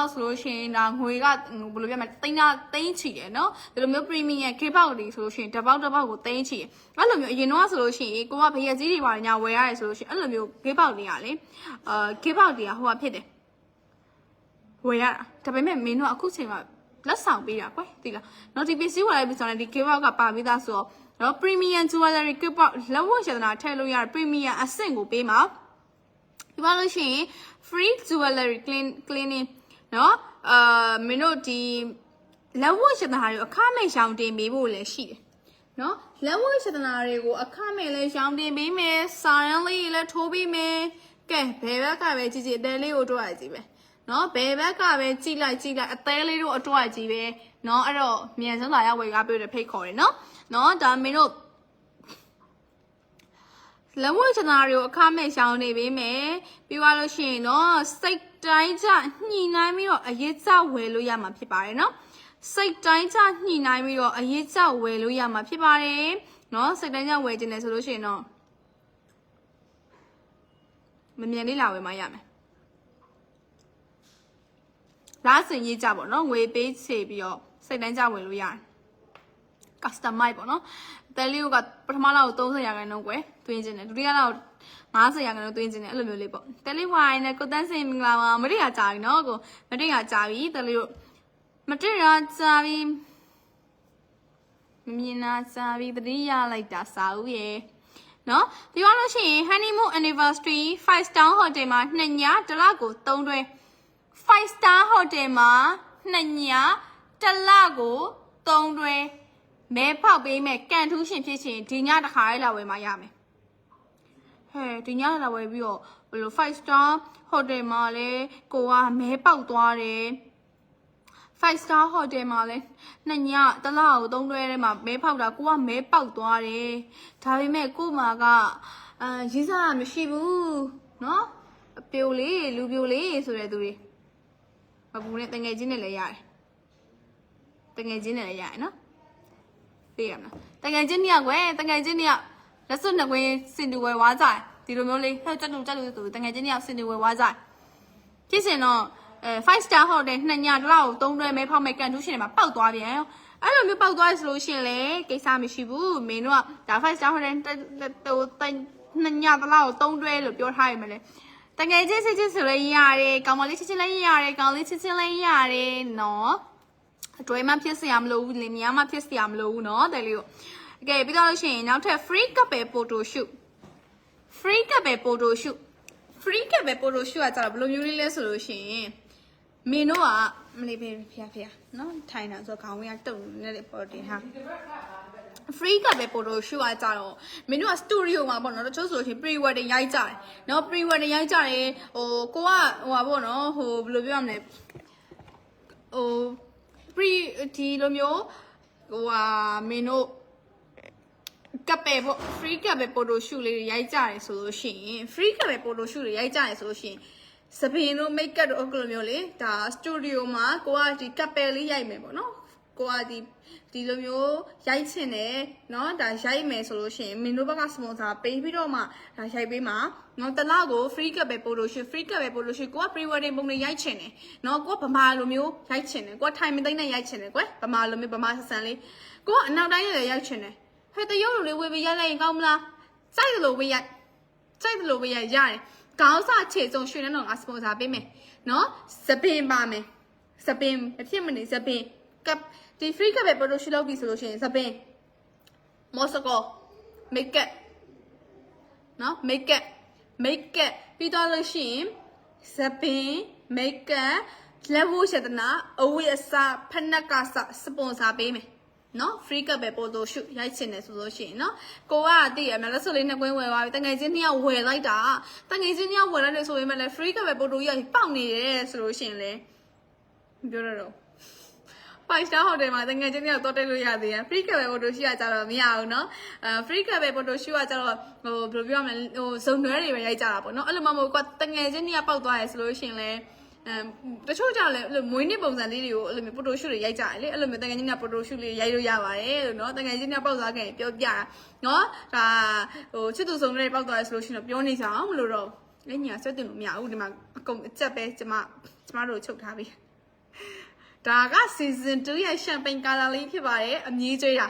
က်ဆိုလို့ရှိရင်ဒါငွေကဘယ်လိုပြောမလဲသိန်းချီတယ်နော်ဒီလိုမျိုး premium gift တွေဆိုလို့ရှိရင်တပေါက်ကိုသိန်းချီတယ်အဲ့လိုမျိုးအရင်တော့ဆိုလို့ရှိရင်ကိုကဘရက်ကြီးတွေပါညာဝယ်ရတယ်ဆိုလို့ရှိရင်အဲ့လိုမျိုး gift တွေကလေgift တွေကဟိုကဖြစ်တယ်ဝယ်ရတာဒါပေမဲ့မင်းတို့အခုချိန်မှာလက်ဆောင်ပေးတာကွယ်သိလားနော်ဒီပစ္စည်းဝယ်လိုက်ပြီးဆိုရင်ဒီ gift box ကပါပြီးသားဆိုတော့နော် premium jewelry gift box လက်ဝတ်ရတနာထည့်လို့ရတဲ့ premium အဆင့်ကိုပေးမှာဒီပါလို့ရှိရင် free jewelry cleaning နော်မင်းတို့ဒီလက်ဝတ်ရတနာတွေကိုအခမဲ့ရှောင်တင်ပေးဖို့လည်းရှိတယ်နော်လက်ဝတ်ရတနာတွေကိုအခမဲ့လည်းရှောင်တင်ပေးမယ်စာရန်လေးလည်းထိုးပေးမယ်ကဲဘယ်ဘက်ကပဲကြည့်အသေးလေးကိုတွက်ရကြည့်ပဲနော်ဘယ်ဘက်ကပဲကြည့်လိုက်အသေးလေးတို့အတွက်ကြီးပဲနော်အဲ့တော့မြန်စမ်းလာရောက်ဝယ်ကားပေးတဲ့ဖိတ်ခေါ်တယ်နော်ဒါမင်းတို့လက်ဝတ်ချနာတွေကိုအခမဲ့ရှောင်းနေပေးမယ်ပြီးသွားလို့ရှိရင်နော်စိတ်တိုင်းကြညှိနှိုင်းပြီးတော့အရေးကြဝယ်လို့ရမှာဖြစ်ပါတယ်နော်စိတ်တိုင်းကြညှိနှိုင်းပြီးတော့အရေးကြဝယ်လို့ရမှာဖြစ်ပါတယ်နော်စိတ်တိုင်းကြဝယ်ခြင်းတယ်ဆိုလို့ရှိရင်တော့မမြန်လေးလာဝယ်မှရမယ်လားစင်ရေးကြပေါ့နော်ငွေပေးချေပြီးတော့စိတ်တန်းကြဝင်လို့ရတယ် customize ပေါ့နော်တယ်လီယိုကပထမလောက်30%ကွယ်သွင်းခြင်းတယ်ဒုတိယလောက်50%သွင်းခြင်းတယ်အဲ့လိုမျိုးလေးပေါ့တယ်လီဝိုင်းနဲ့ကိုတန်းစင်မင်္ဂလာပါမတိရကြာပြီနော်ကိုမတိရကြာပြီတယ်လီယိုမတိရကြာပြီမမြင်နာကြာပြီတတိယလိုက်တာစာဦးရေနော်ဒီပါလို့ရှိရင် honeymoon anniversary 5 star hotel မှာ2ညတစ်လကို3တွဲ5 star hotel မှာ2ညတစ်လကို3တွဲမဲဖောက်ပေးမယ်ကန်ထူးရှင်ဖြစ်ရှင်ဒီညတစ်ခါလေးလာဝယ်မှရမယ်ဟဲ့ဒီညလာဝယ်ပြီးတော့ဘယ်လို5 star hotel မှာလဲကိုကမဲပေါက်သွားတယ်5 star hotel မှာလဲ2ညတစ်လကို3တွဲထဲမှာမဲဖောက်တာကိုကမဲပေါက်သွားတယ်ဒါပေမဲ့ကို့မှာကရေးစားတာမရှိဘူးနော်အပြိုလေးလူပြိုလေးဆိုတဲ့သူတွေမပူနဲ့တငယ်ချင်းနဲ့လည်းရတယ်နော်သိရမလားတငယ်ချင်းနှစ်ယောက်ကွယ်တငယ်ချင်းနှစ်ယောက်လက်စွပ်နှစ်ခွင်းစင်တူဝဲဝါးကြဒီလိုမျိုးလေးဟဲ့တက်လို့ဆိုတငယ်ချင်းနှစ်ယောက်စင်တူဝဲဝါးကြဖြစ်စင်တော့5 star hotel 2ညတစ်လောက်3တွဲမဲဖောက်မဲ့ကန်ထူးရှင်တွေမှာပောက်သွားပြန်အဲ့လိုမျိုးပောက်သွားဆိုလို့ရှိရင်လေကိစ္စမရှိဘူးမင်းတို့ကဒါ5 star hotel 2ညတစ်လောက်3တွဲလို့ပြောထားရမယ်လေတကယ်ချင်းစစ်စစ်ဆိုလည်းရတယ်ကောင်မလေးချစ်ချင်းလည်းရတယ်ကောင်လေးချစ်ချင်းလည်းရတယ်နော်အတွဲမှဖြစ်စရာမလိုဘူးလင်မယားမှဖြစ်စရာမလိုဘူးနော်တယ်လေးကိုโอเคပြီးတော့လို့ရှိရင်နောက်ထပ် free couple photo shoot free ကပဲပို့လို့ရှိရကြတော့ဘယ်လိုမျိုးလေးလဲဆိုလို့ရှိရင်မင်းတို့ကမလေးဖေဖျားနော်ထိုင်တာဆိုခေါင်းဝင်းကတုံနေတဲ့ပေါ်တင်ဟာ free ကပဲပို့လို့ရှိရကြတော့မင်းတို့က studio မှာပေါ့နော်တချို့ဆိုလို့ရှိရင် pre wedding ရိုက်ကြတယ်နော် pre wedding ရိုက်ကြတယ်ဟိုကိုကဟိုပါပေါ့နော်ဟိုဘယ်လိုပြောရမလဲဟို pre ဒီလိုမျိုးဟိုဟာမင်းတို့ကပ်ပဲပေါ့ free ကပ်ပဲပို့လို့ရှူလေးရိုက်ကြတယ်ဆိုလို့ရှိရင် free ကပ်ပဲပို့လို့ရှူလေးရိုက်ကြတယ်ဆိုလို့ရှိရင်စပင်တို့ make up တို့အခုလိုမျိုးလေဒါ studio မှာကိုကဒီကပ်ပဲလေးရိုက်မယ်ပေါ့နော်ကိုကဒီလိုမျိုးရိုက်ချင်တယ်เนาะဒါရိုက်မယ်ဆိုလို့ရှိရင်မင်းတို့ဘက်က sponsor ပေးပြီးတော့မှဒါရိုက်ပေးမှာเนาะတလောက်ကို free ကပ်ပဲပို့လို့ရှိ free ကပ်ပဲပို့လို့ရှိကိုက pre wedding ပုံလေးရိုက်ချင်တယ်เนาะကိုကဗမာလိုမျိုးရိုက်ချင်တယ်ကိုကထိုင်မသိမ့်နဲ့ရိုက်ချင်တယ်ကွယ်ဗမာလိုမျိုးဗမာဆန်လေးကိုကအနောက်တိုင်းနဲ့ရိုက်ချင်တယ်ဟဲ့တရုပ်လိုလေးဝေးပေးရိုက်လိုက်ရင်ကောင်းမလားစိုက်တယ်လို့ဝေးရိုက်စိုက်တယ်လို့ဝေးရိုက်ရတယ်ခေါင်းစခြေစုံရွှေနှောင်းကစပွန်ဆာပေးမယ်နော်စပင်ပါမယ်စပင်မဖြစ်မနေစပင်ကပ်ဒီ free ကပ်ပဲပို့လို့ရှိလို့ပြီဆိုလို့ရှိရင်စပင်မော်စကို make up နော် make up ပြီးတော့လို့ရှိရင်စပင် make up လက်ဝှရှတနာအဝိအစဖက်နက်ကစပွန်ဆာပေးမယ်နော် free ကပဲပို့လို့ရှုရိုက်ချင်တယ်ဆိုလို့ရှိရင်နော်ကိုကတည်ရမယ်လက်စွပ်လေးနှစ်ကွင်းဝယ်သွားပြီတငယ်ချင်းနှစ်ယောက်ဝယ်လိုက်တာတငယ်ချင်းနှစ်ယောက်ဝယ်လိုက်တယ်ဆိုရင်လည်း free ကပဲပို့လို့ရပေါက်နေတယ်ဆိုလို့ရှိရင်လေပြောရတော့ 5 star hotel မှာတငယ်ချင်းနှစ်ယောက်တော့တက်လို့ရသေးတယ် free ကပဲပို့လို့ရှိရကြတော့မရဘူးနော်free ကပဲပို့လို့ရှိရကြတော့ဟိုဘယ်လိုပြောရမလဲဟိုဇုံနွဲတွေပဲရိုက်ကြတာပေါ့နော်အဲ့လိုမှမဟုတ်ကွာတငယ်ချင်းနှစ်ယောက်ပေါက်သွားတယ်ဆိုလို့ရှိရင်လေတချို့ကြောင့်လည်းအဲ့လိုမွေးနေ့ပုံစံလေးတွေကိုအဲ့လိုမျိုးပိုတိုရှူတွေရိုက်ကြတယ်လေအဲ့လိုမျိုးတကယ်ကြီးကပိုတိုရှူလေးရိုက်လို့ရပါတယ်လို့နော်တကယ်ကြီးကပေါက်သွားခဲ့ရင်ပြောပြတာနော်ဒါဟိုချစ်သူဆုံးလေးပေါက်သွားရဆိုလို့ရှိရင်ပြောနေကြအောင်မလို့တော့အဲ့ညာဆက်တင်လို့မရဘူးဒီမှာအကုန်အချက်ပဲကျမတို့ချုပ်ထားပြီဒါက season 2ရဲ့ champagne color လေးဖြစ်ပါတယ်အမြည်ကျွေးတာ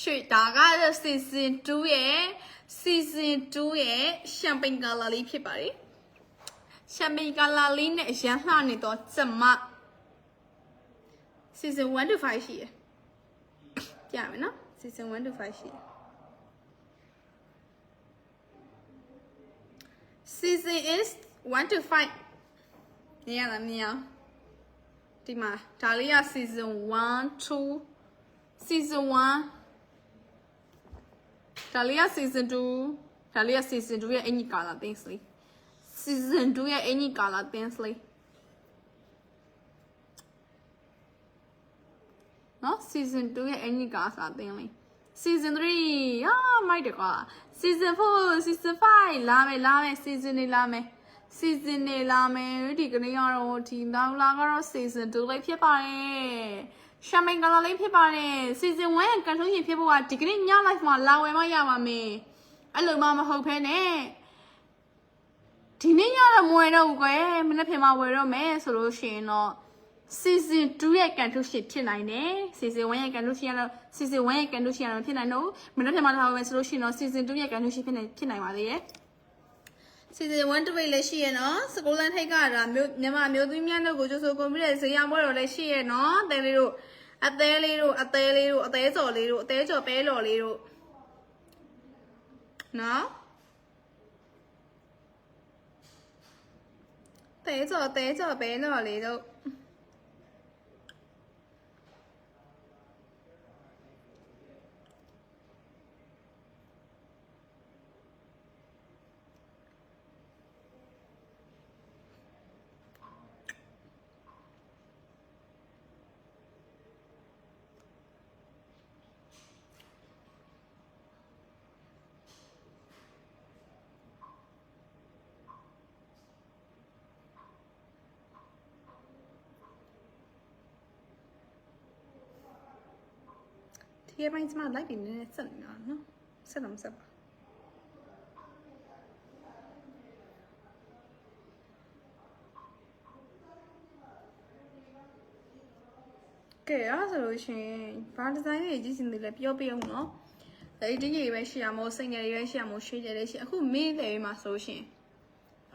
ရွှေဒါက season 2ရဲ့ champagne color လေးဖြစ်ပါတယ်ရှမ်ပိန်ကလာလေးနဲ့ရမ်းလှနေတော့ကျမ season 1 to 5ရှိရယ်ပြမယ်နော် season 1 to 5ရှိရယ် season is 1 to 5နေရလားမရဒီမှာဒါလေးက season 1 2 season 1ဒါလေးက season 2ဒါလေးက season 2ရဲ့အင်ကြီးကာလာ things လေးseason 2ရဲ့အင်ကြီးကာလာ things လေးနော် season 2ရဲ့အင်ကြီးကာလာ things လေး season 3မိုက်တယ်ကွာ season 4 season 5လာမယ် season တွေလာမယ်ဒီကနေ့ကတော့ဒီနောက်လာကတော့ season 2လေးဖြစ်ပါတယ်ရှမ်ပိန်ကလာလေးဖြစ်ပါတယ် season 1ရဲ့ကန်ထုံးရင်ဖြစ်ဖို့ကဒီကနေ့ည live မှာလာဝယ်မရပါမယ်အဲ့လိုမှမဟုတ်ဖ ೇನೆဒီနေ့ညတော့မဝယ်တော့ဘူးကွယ်မနေ့ပြင်မှာဝယ်တော့မယ်ဆိုလို့ရှိရင်တော့ season 2ရဲ့ကန်ထုံးရှင်ဖြစ်နိုင်တယ် season 1ရဲ့ကန်ထုံးရှင်ကတော့ season 1ရဲ့ကန်ထုံးရှင်ကတော့ဖြစ်နိုင်တော့မနေ့ပြင်မှာလာဝယ်ဆိုလို့ရှိရင်တော့ season 2ရဲ့ကန်ထုံးရှင်ဖြစ်နိုင်ပါသေးတယ်season 1 to 8လည်းရှိရနော်စကူလန်ထိတ်ကဒါမြန်မာမျိုးသမီးများတို့ကိုကျိုးဆိုကွန်ပျူတာဇေယျပွဲတော်လည်းရှိရနော်အသေးလေးတို့အသေးစော်လေးတို့အသေးကျော်ပဲလော်လေးတို့နော်တဲကျော်ပဲလော်လေးတို့ဒီပိုင်းကျမလိုက်ပြီးနည်းနည်းဆက်နေတာနော်ဆက်တော့မဆက်ပါကဲအဲ့ဆိုလို့ရှိရင်ဘာဒီဇိုင်းတွေကြီးစင်တွေလည်းပြောပြအောင်နော်အဲ့ဒီကြီးပဲရှိရမို့စိတ်ငယ်တွေပဲရှိရမို့ရှေးကြတယ်ရှိအခုမင်းတွေမှာဆိုရှင်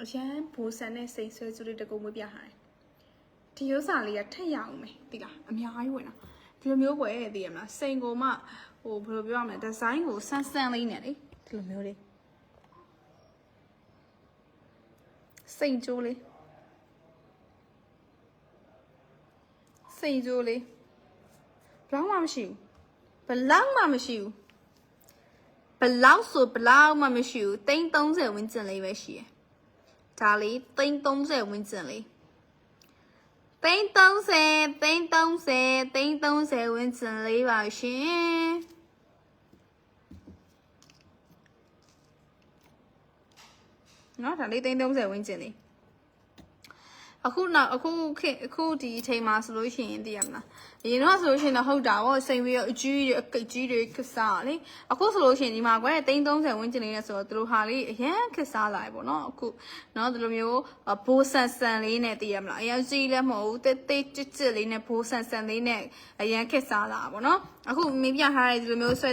အရန်ဘိုးဆန်နဲ့စိတ်ဆွဲစုတွေတကုံမပြထားတယ်ဒီဥစ္စာလေးကထက်ရအောင်မယ်တိကအများကြီးဝင်တာဒီလိုမျိုးပွဲတည်ရမလားစိန်ကိုမှဟိုဘယ်လိုပြောရမလဲဒီဇိုင်းကိုဆန်းလေးနဲ့လေဒီလိုမျိုးလေး စိန်ကျိုးလေးစိန်ကျိုးလေးဘလောက်မှမရှိဘူးဘလောက်မှမရှိဘူးဘလောက်ဆိုဘလောက်မှမရှိဘူး330ဝန်းကျင်လေးပဲရှိတယ်ဒါလေး330ဝန်းကျင်လေး330ဝန်းကျင်လေးပါရှင်နော်ဒါလေး330ဝန်းကျင်လေးအခုဒီအချိန်မှာဆိုလို့ရှိရင်သိရမလားအရင်တော့ဆိုလို့ရှိရင်တော့ဟုတ်တာပေါ့စိန်ပြီးတော့အကြီးတွေအကိတ်ကြီးတွေခစားလေအခုဆိုလို့ရှိရင်ဒီမှာကွယ်330ဝန်းကျင်လေးနဲ့ဆိုတော့သူတို့ဟာလေးအရန်ခစားလာပြီပေါ့နော်အခုနော်ဒီလိုမျိုးဘိုးဆန်ဆန်လေးနဲ့သိရမလားအရန်ကြီးလည်းမဟုတ်ဘူးတိတ်ကြစ်လေးနဲ့ဘိုးဆန်ဆန်လေးနဲ့အရန်ခစားလာပေါ့နော်အခုမင်းပြထားတဲ့ဒီလိုမျိုးဆွဲ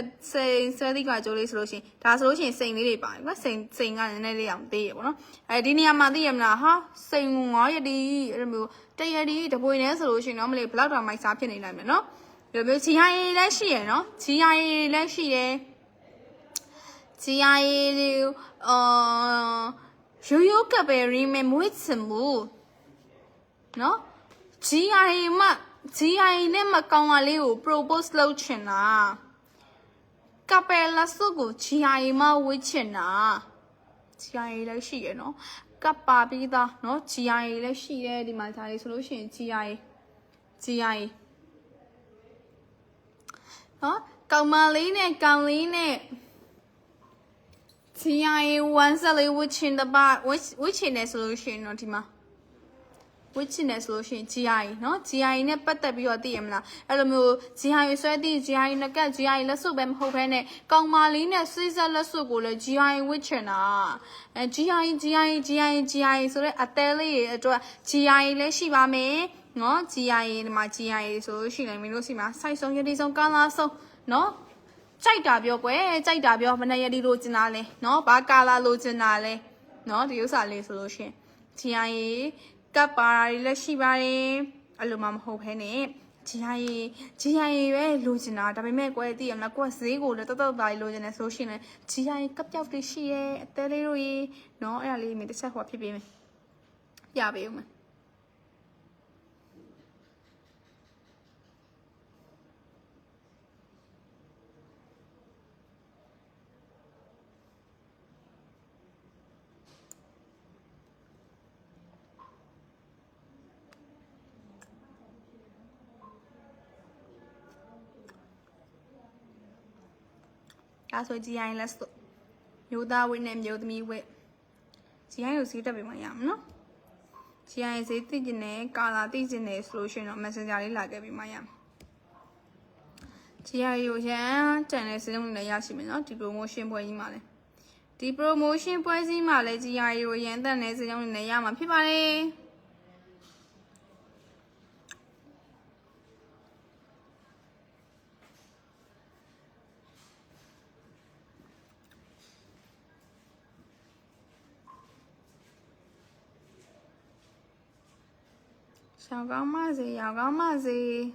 သီးကကြိုးလေးဆိုလို့ရှိရင်ဒါဆိုလို့ရှိရင်စိန်လေးတွေပါတယ်ကွစိန်ကနည်းနည်းလေးအောင်သေးရပေါ့နော်အဲဒီနေရာမှာသိရမလားဟာစိန်9ရက်ဒီအဲ့လိုမျိုးတရဒီတပွေနဲ့ဆိုလို့ရှိရင်တော့မလေးဘလောက်တောင်မိုက်စားဖြစ်နေလိုက်မယ်နော်ဒီလိုမျိုးချီဟာရီလည်းရှိရယ်နော်ချီဟာရီလည်းရှိတယ်ချီဟာရီရိုးကပ်ပဲရီမဲမွေးချင်မှုနော်ချီဟာရီနဲ့မကောင်းကလေးကို propose လုပ်ချင်တာကပ်ပဲလက်စုပ်ကိုချီဟာရီမဝေးချင်တာချီဟာရီလည်းရှိရယ်နော်ကပ်ပါပြီးသားเนาะ GI လည်းရှိတယ်ဒီမှာဒါလေးဆိုလို့ရှိရင် GI เนาะကောင်မလေးနဲ့ကောင်လေးနဲ့ GI 1ဆက်လေးဝှချင်တဲ့ပါဝှချင်တယ်ဆိုလို့ရှိရင်เนาะဒီမှာဝှချင်တယ်ဆိုလို့ရှိရင် GI เนาะ GI နဲ့ပတ်သက်ပြီးတော့သိရမလားအဲ့လိုမျိုး GI ဆွဲသည့် GI နက GI လက်စုပ်ပဲမဟုတ်ဘဲနဲ့ကောင်မလေးနဲ့စိစက်လက်စုပ်ကိုလည်း GI ဝှချင်တာGI ဆိုတဲ့အသေးလေးတွေအတွက် GI လည်းရှိပါမယ်เนาะ GI ဒီမှာ GI ဆိုလို့ရှိရင်မင်းတို့စီမှာ site ဆုံးရည်ဆုံးကန်းလာဆုံးเนาะကြိုက်တာပြောကွယ်ကြိုက်တာပြောမနေ့ရည်လိုချင်တာလဲเนาะဘာကာလာလိုချင်တာလဲเนาะဒီဥစ္စာလေးဆိုလို့ရှိရင် GI ကပ်ပါရီလည်းရှိပါတယ်အဲ့လိုမှမဟုတ်ဘဲနဲ့ GI ပဲလိုချင်တာဒါပေမဲ့ကွယ်သိရမလားကိုယ်ဈေးကိုလည်းတော်ပါလိုချင်တယ်ဆိုရှင်လည်း GI ကပ်ပြောက်တွေရှိရဲအသေးလေးတို့ရေเนาะအဲ့ဒါလေးမြင်တစ်ချက်ဟောဖြစ်ပေးမယ်ပြပေးဦးမယ်ဒါဆို GI လက်စုပ်မျိုးသားဝိနဲ့မျိုးသမီးဝိ GI ကိုဈေးတက်ပေးမှရမှာနော် GI ဈေးသိကျင်တယ်ကာလာသိကျင်တယ်ဆိုလို့ရှိရင်တော့ Messenger လေးလာခဲ့ပြီးမှရမှာ GI ကိုရန်တန်တဲ့စလုံးနဲ့ရရှိမယ်နော်ဒီ promotion ပွဲကြီးမှာလဲဒီ promotion ပွဲကြီးမှာလဲ GI ကိုရန်တန်တဲ့စလုံးနဲ့ရမှာဖြစ်ပါတယ်小高嘛子，小高嘛子，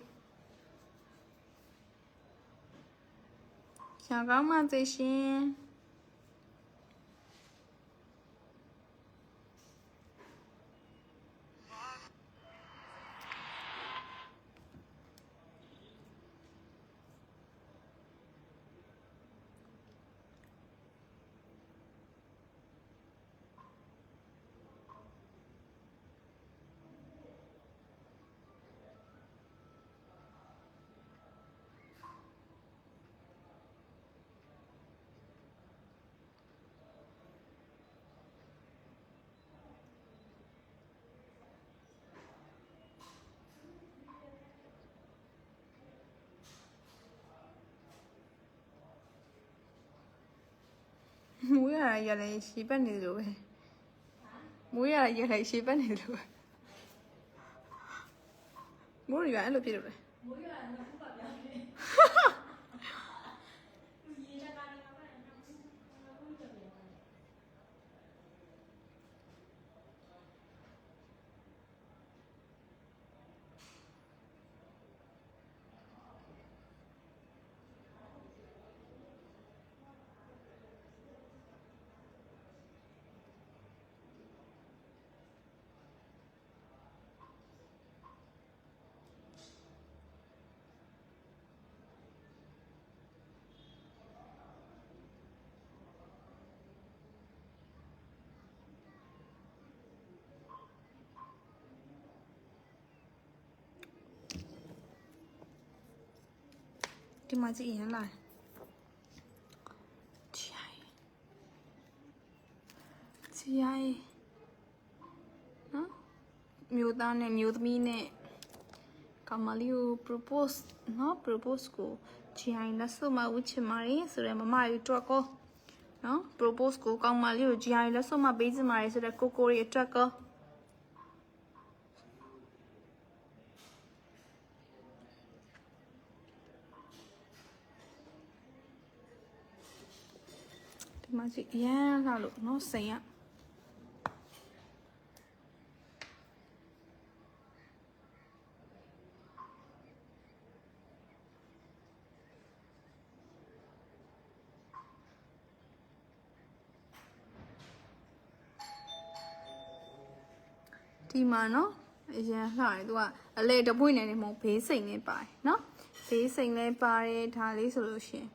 小高嘛子先。မွေးရတာရလည်းရှည်ပတ်နေလို့ပဲမွေးရတာရလည်းရှည်ပတ်နေလို့ပဲမိုးရအဲ့လိုဖြစ်လို့လေမိုးရတာကဘာပြောလဲ ဒီမှာကြည့်ရင်လာချီရိုင်းနော်မျိုးသားနဲ့မျိုးသမီးနဲ့ကောင်မလေးကို propose နော် propose ကိုချီရိုင်းလက်စွပ်မှာဝှချင်ပါတယ်ဆိုတော့မမကြီးတွက်ကောနော် propose ကိုကောင်မလေးကိုချီရိုင်းလက်စွပ်မှာပေးချင်ပါတယ်ဆိုတော့ကိုကိုရဲ့တွက်ကောဒီမှာကြည့်ရမ်းလာလို့နော်စိန်ရဒီမှာနော်အရန်လှတယ်သူကအလေတပွင့်နေနေမဟုတ်ဘေးစိန်နဲ့ပါတယ်နော်ဘေးစိန်နဲ့ပါတယ်ဒါလေးဆိုလို့ရှင်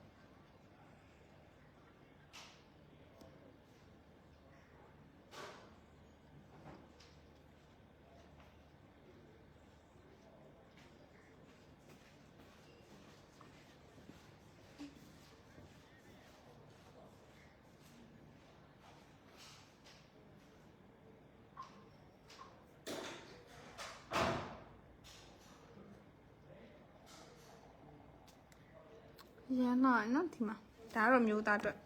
ရမ်းလာနော်ဒီမှာဒါကတော့မျိုးသားအတွက်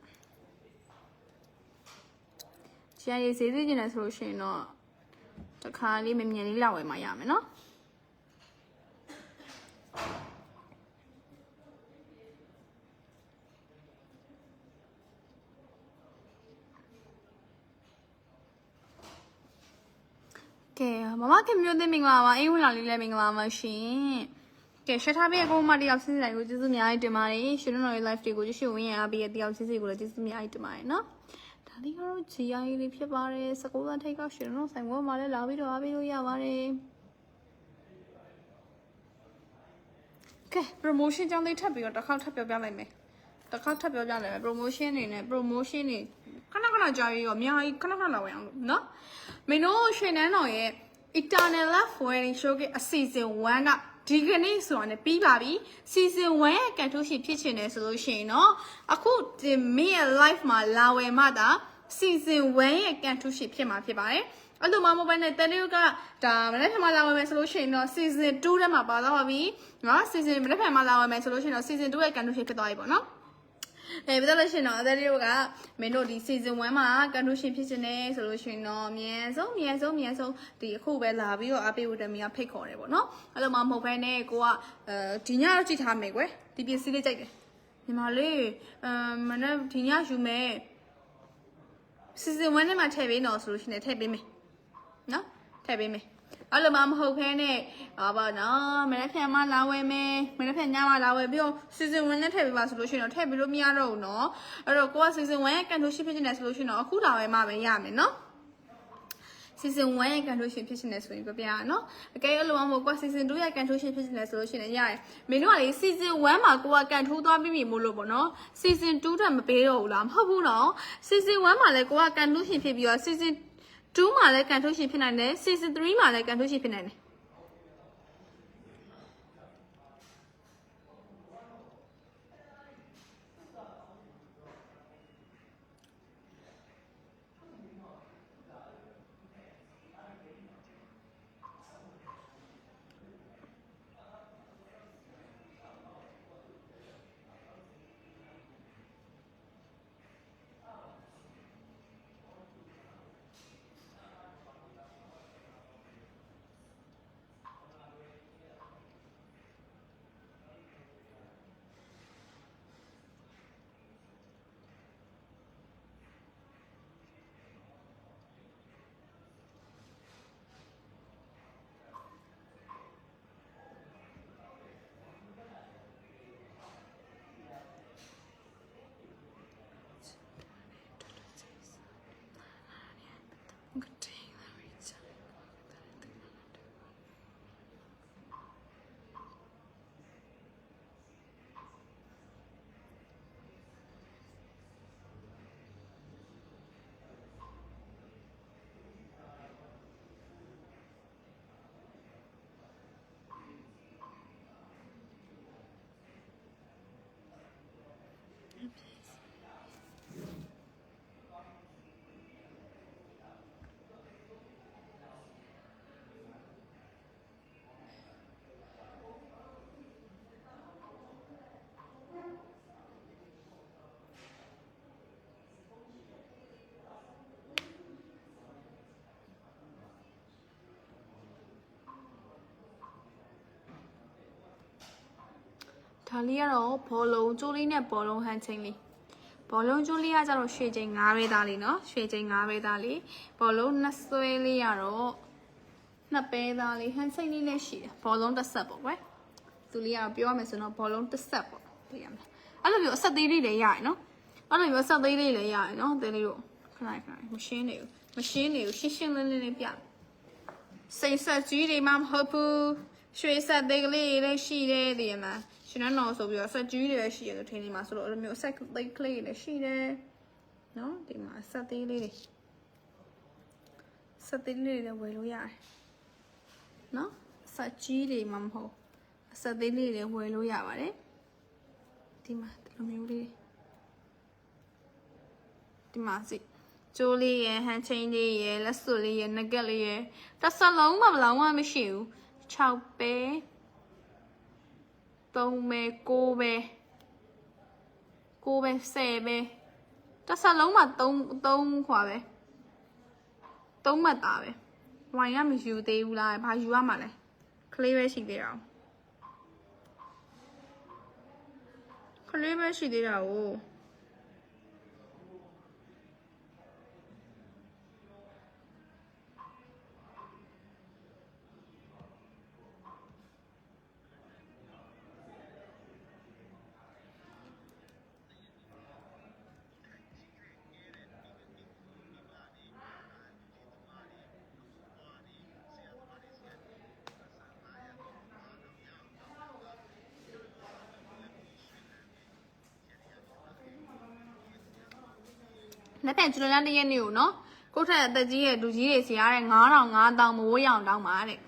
ချီရေးဈေးသိကျင်တယ်ဆိုလို့ရှိရင်တော့တခါလေးမြန်မြန်လေးလောက်ဝယ်မှရမယ်နော်ကဲမမခင်မျိုးသိမင်္ဂလာပါအိမ်ဝင်လာလေးလည်းမင်္ဂလာပါရှင်ကဲရှက်ထားပေးကိုမတယောက်စီစီတိုင်းကိုကျေးဇူးအများကြီးတင်ပါတယ်ရှင်တို့ရဲ့ live တွေကိုကြည့်ရှုဝင်ရအားပေးတဲ့တယောက်စီစီကိုလည်းကျေးဇူးအများကြီးတင်ပါတယ်နော်ဒါလေးကတော့ GI လေးဖြစ်ပါတယ်19လထိပ်ကရှင်တို့ဆိုင်ပေါ်မှာလည်းလာပြီးတော့အားပေးလို့ရပါတယ်ကဲ promotion ကြောင့်လေးထပ်ပြီးတော့တစ်ခေါက်ထပ်ပြောပြလိုက်မယ်promotion နေနဲ့ promotion နေခဏခဏကြာပြီးတော့အများကြီးခဏခဏလာဝင်အောင်လို့နော်မင်းတို့ရွှေနန်းတော်ရဲ့ Eternal Love Wedding Showcase အစီအစဉ်1ကဒီကနေ့ဆိုတာနဲ့ပြီးပါပြီ season 1ရဲ့ကန်ထိုးရှင်ဖြစ်ချင်တယ်ဆိုလို့ရှိရင်เนาะအခုဒီမင်းရဲ့ live မှာလာဝယ်မှသာ season 1ရဲ့ကန်ထိုးရှင်ဖြစ်မှာဖြစ်ပါတယ်အဲ့လိုမှမဟုတ်ဘဲနဲ့တနေ့ကဒါမနေ့ကမှလာဝယ်မယ်ဆိုလို့ရှိရင်တော့ season 2ထဲမှာပါသွားပါပြီเนาะ season မနေ့ကမှလာဝယ်မယ်ဆိုလို့ရှိရင်တော့ season 2ရဲ့ကန်ထိုးရှင်ဖြစ်သွားပြီပေါ့เนาะပြတော့လို့ရှိရင်တော့အသက်တွေကမင်းတို့ဒီ season 1မှာကန်ထိုးရှင်ဖြစ်နေဆိုလို့ရှိရင်တော့အမြန်ဆုံးဒီအခုပဲလာပြီးတော့အပေးဦးတမီးကဖိတ်ခေါ်တယ်ပေါ့နော်အဲ့လိုမှမဟုတ်ဘဲနဲ့ကိုကဒီညတော့ကြည့်ထားမယ်ကွယ်ဒီပစ္စည်းလေးကြိုက်တယ်ညီမလေးမနေ့ဒီညယူမယ် season 1ထဲမှာထည့်ပေးတော့ဆိုလို့ရှိရင်ထည့်ပေးမယ်နော်ထည့်ပေးမယ်အဲ့လိုမှမဟုတ်ခဲနဲ့ဘာနော်မနေ့ပြန်မှလာဝယ်မယ်မနေ့ပြန်ညမှလာဝယ်ပြီးတော့ season 1နဲ့ထည့်ပေးပါဆိုလို့ရှိရင်တော့ထည့်ပြီးလို့မရတော့ဘူးနော်အဲ့တော့ကိုက season 1ရဲ့ကန်ထိုးရှိဖြစ်နေတယ်ဆိုလို့ရှိရင်တော့အခုလာဝယ်မှပဲရမယ်နော် season 1ရဲ့ကန်ထိုးရှင်ဖြစ်နေတယ်ဆိုရင်ပြပြရနော်အကယ်လို့မဟုတ်ကိုက season 2ရဲ့ကန်ထိုးရှင်ဖြစ်နေတယ်ဆိုလို့ရှိရင်ရတယ်မင်းတို့ကလေ season 1မှာကိုကကန်ထိုးသွားပြီးပြီမို့လို့ပေါ့နော် season 2တက်မပေးတော့ဘူးလားမဟုတ်ဘူးနော် season 1မှာလည်းကိုကကန်ထိုးရှင်ဖြစ်ပြီးတော့ season 2မှာလည်းကန်ထိုးရှင်ဖြစ်နိုင်တယ် season 3မှာလည်းကန်ထိုးရှင်ဖြစ်နိုင်တယ် ဒါလေးကတော့ဘောလုံးကျိုးလေးနဲ့ဘောလုံးဟန်ချင်းလေးဘောလုံးကျိုးလေးကကြတော့ရွှေချိန်9ပဲသားလေးနော်ရွှေချိန်9ပဲသားလေးဘောလုံးနှစ်ဆွဲလေးကတော့နှစ်ပဲသားလေးဟန်ချင်းလေးလည်းရှိတယ်ဘောလုံးတစ်ဆက်ပေါ့ကွယ်သူလေးကတော့ပြောရမယ်ဆိုတော့ဘောလုံးတစ်ဆက်ပေါ့သိရမလားအဲ့လိုမျိုးအဆက်သေးလေးလည်းရရနော်အဲ့လိုမျိုးအဆက်သေးလေးလည်းရရနော်တဲလေးတို့ခဏမရှင်းနေဘူးရှင်းရှင်းလင်းလင်းလေးပြစိတ်ဆက်ကြီးတွေမှမဟုတ်ဘူးရွှေဆက်သေးကလေးလည်းရှိတယ်သိရမလားရှင်နော်ဆိုပြီးတော့ဆက်ကြီးတွေရှိရတယ်ထင်းနေမှာဆိုတော့အဲ့လိုမျိုးဆက်သိကလေးလည်းရှိတယ်နော်ဒီမှာဆက်သေးလေးတွေဆက်သေးလေးတွေလည်းဝယ်လို့ရတယ်နော်ဆက်ကြီးတွေမှမဟုတ်ဆက်သေးလေးတွေဝယ်လို့ရပါတယ်ဒီမှာဒီလိုမျိုးလေးဒီမှာစီကျိုးလေးရယ်ဟန်ချင်းလေးရယ်လက်စွပ်လေးရယ်နဂက်လေးရယ်တစ်စလုံးမှဘယ်လောက်မှမရှိဘူး6ပဲ3ပဲ9ပဲ10ပဲတစ်စလုံးမှ3ခွာပဲ3မှတ်သားပဲဝိုင်ကမယူသေးဘူးလားဘာယူရမှာလဲကလေးပဲရှိသေးတာကလေးပဲရှိသေးတာကိုလက်ပြန်ကျွလန်းတရက်နေကိုနော်ကိုထက်အသက်ကြီးရဲ့လူကြီးတွေစီရတဲ့9000 5000မဝေးအောင်တောင်းပါတဲ့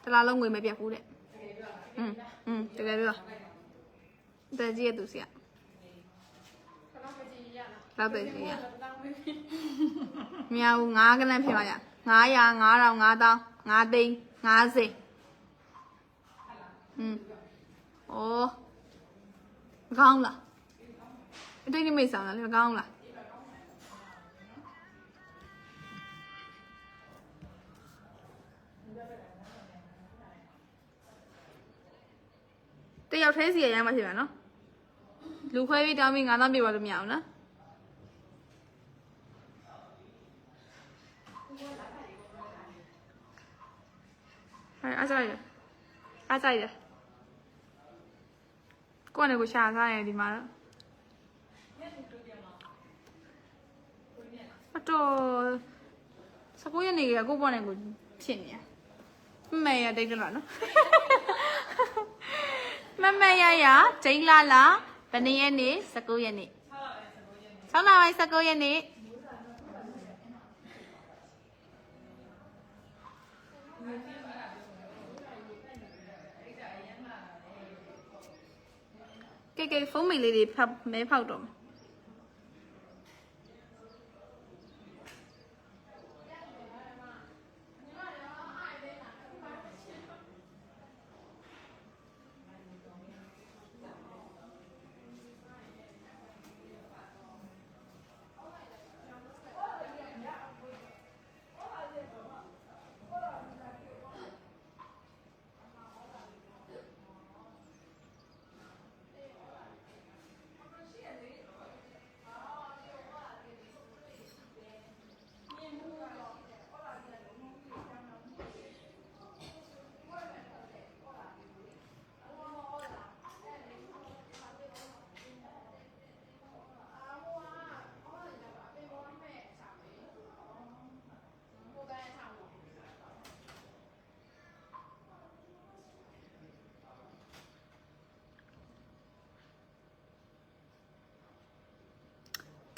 တလားလုံးငွေမပြတ်ဘူးတဲ့တကယ်ပြောအသက်ကြီးရဲ့သူစီရလောက်ပဲကြီးရမြောက်9ကနန်းဖြစ်ပါရ900 9000 5000 5သိန်း50ဩမကောင်းလားအတိတ်မိတ်ဆောင်လားမကောင်းလားတယောက်ထဲစီရရမ်းမှဖြစ်ပါနော်လူခွဲပြီးတောင်းပြီး9000ပြပါလို့မရအောင်နော်အားကြိုက်တယ်ကိုယ်နဲ့ကိုရှာထားတယ်ဒီမှာတော့အတော့19ရက်နေကကိုပေါ့နဲ့ကိုဖြစ်နေရမမေရတိတ်ကြလားနော်မမရရဂျိန်းလာလာဘယ်နှစ်ရက်နေ့19ရက်နေ့6လပိုင်း19ရက်နေ့ကဲဖုန်းမိလေးတွေဖတ်မဲဖောက်တော့မယ်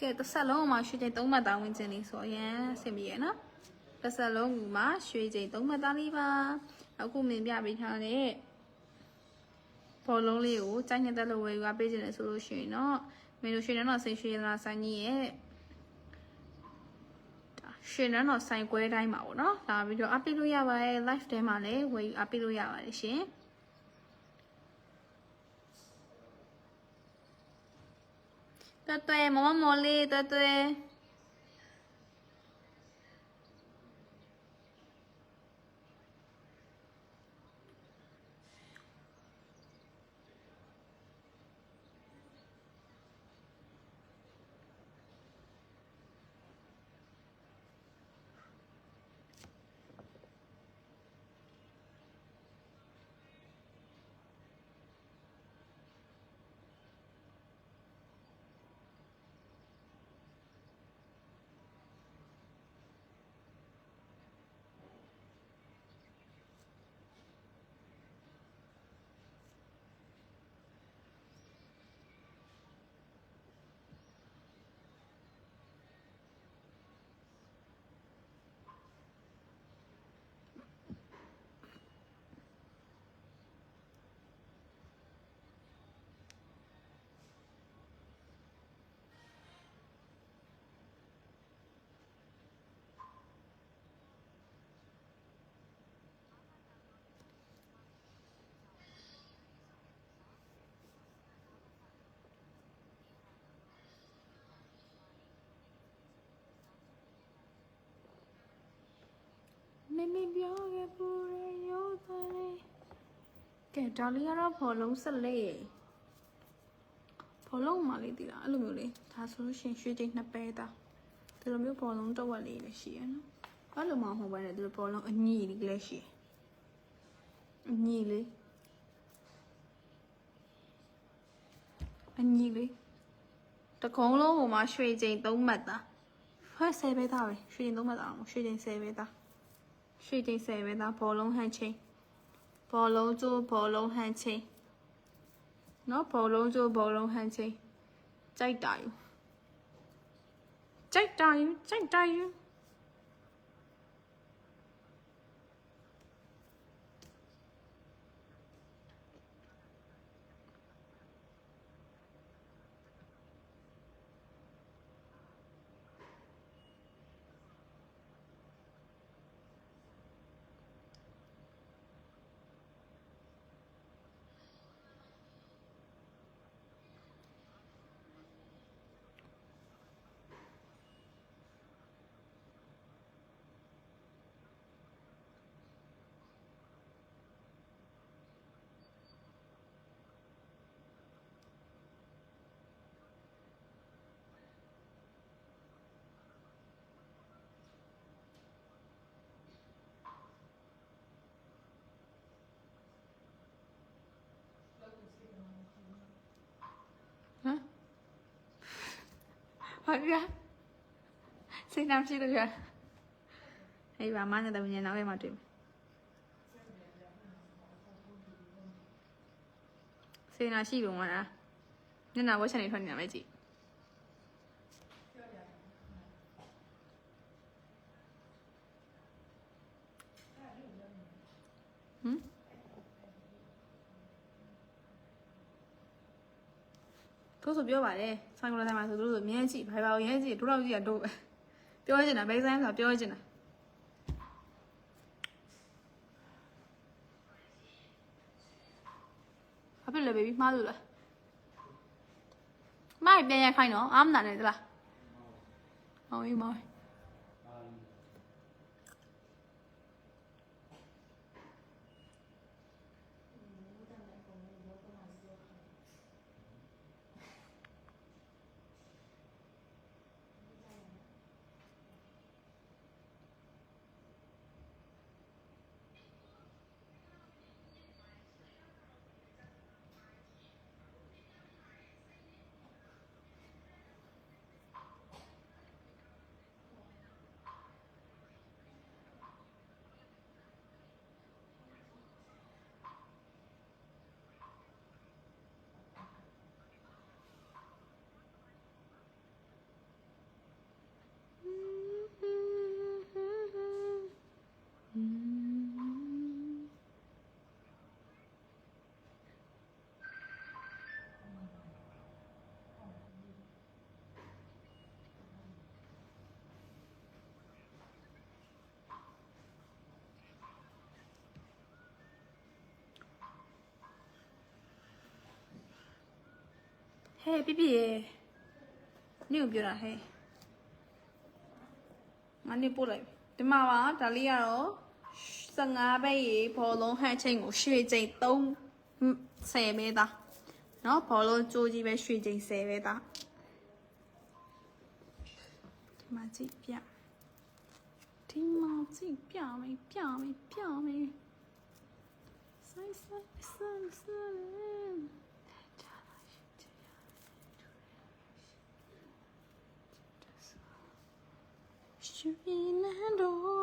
ကဲတစ်ဆက်လုံးမှာရွှေချိန်3မှတ်သားဝင်ခြင်းလေးဆိုအရင်အဆင်ပြေရနော်တစ်ဆက်လုံးမှာရွှေချိန်3မှတ်သားလေးပါအခုမြင်ပြပေးထားတဲ့ဘောလုံးလေးကိုကြိုက်နေတဲ့လိုဝယ်ယူပေးခြင်းလဲဆိုလို့ရှိရင်တော့မင်းတို့ရွှေနန်းတော်စိတ်ရွှေလာဆိုင်ကြီးရဲ့ရွှေနန်းတော်ဆိုင်ကွဲတိုင်းမှာပေါ့နော်လာပြီးတော့အပ်ပေးလို့ရပါတယ် live ထဲမှာလည်းဝယ်ယူအပ်ပေးလို့ရပါတယ်ရှင်对，毛毛哩，对。ပူရဲရိုးသားလေးကဲဒါလေးကတော့ဘောလုံးဆက်လေးဘောလုံးမှလေးတည်လားအဲ့လိုမျိုးလေးဒါဆိုလို့ရှင်ရွှေချိန်2ပဲသားဒီလိုမျိုးဘောလုံးတစ်ဝက်လေးလည်းရှိရနော်အဲ့လိုမှမဟုတ်ပါနဲ့ဒီလိုဘောလုံးအညီလေးလည်းရှိအညီလေးတကုံးလုံးပေါ်မှာရွှေချိန်3မှတ်သားဟဲ့10ပဲသားပဲရွှေချိန်3မှတ်သားအောင်ရွှေချိန်10ပဲသားရွှေချိန်10ပဲသားဘောလုံးဟန်ချိန်ဘောလုံးကျိုးဘောလုံးဟန်ချိန်နော်ဘောလုံးကျိုးဘောလုံးဟန်ချိန်ကြိုက်တာယူဟုတ်ကဲ့စိတ်နှမ်းရှိလို့ရဟေးပါမနဲ့တမင်နောက်ရဲ့မှာတွေ့စိတ်နှမ်းရှိလို့မလားညနာဝက်ချန်နေထွက်နေတာပဲကြည့်ကိုဆိုပြောပါတယ်ဆိုင်ကလာတိုင်းမှာဆိုသူတို့ဆိုမြဲကြည့်ဘာဘာကိုရဲကြည့်တို့တော့ကြည့်ရတို့ပဲပြောချင်တာဘယ်ဆိုင်ဆိုတာပြောချင်တာဘာဖြစ်လဲ baby မှားလို့လားမိုက်ပြန်ရခိုင်းတော့အားမနာနဲ့သလားဟောမောဟဲ့ပြပြရေနေကိုပြောတာဟဲ့ငါနေပို့လိုက်ဒီမှာပါဒါလေးကတော့15ပဲရေဘောလုံးဟန်ချိန်ကိုရွှေချိန်30ပဲသားเนาะဘောလုံးကြိုးကြီးပဲရွှေချိန်10ပဲသားဒီမှာကြည့်ပြမယ်ဆိုင်Fernando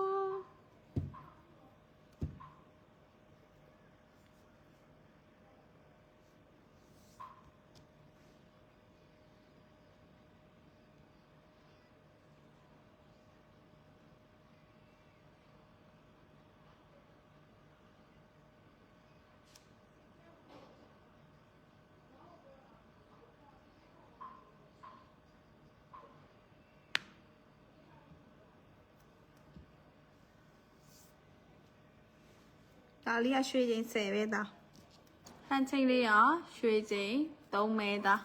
ဒါလေးကရွှေချိန်10ပဲသားဟန်ချိန်လေးကရွှေချိန်3ပဲသား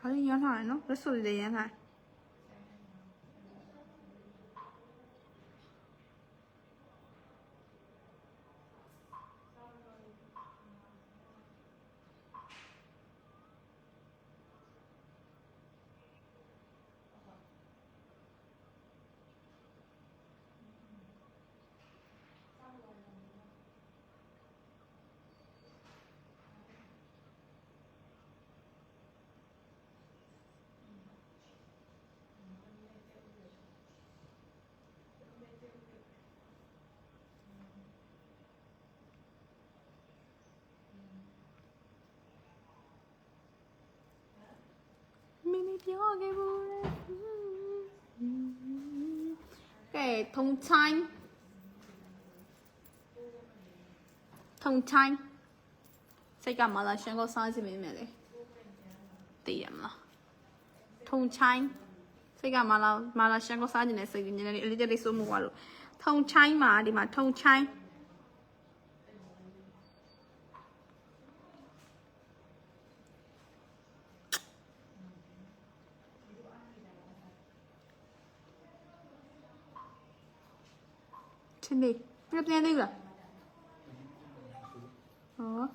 好像养它呢，这手里的养它。明明ပြောခဲ့ဘူးလေကဲထုံချိုင်းစိတ်ကမလားရှန်ကိုစားစီမင်းမယ်လေတည်ရမလားထုံချိုင်းစိတ်ကမလားရှန်ကိုစားနေတယ်စိတ်ညနေလေးအလေးလေးစိုးမှုပါလို့ထုံချိုင်းမှာဒီမှာထုံချိုင်းချင်းလေးပြပြန်သေးလားဟော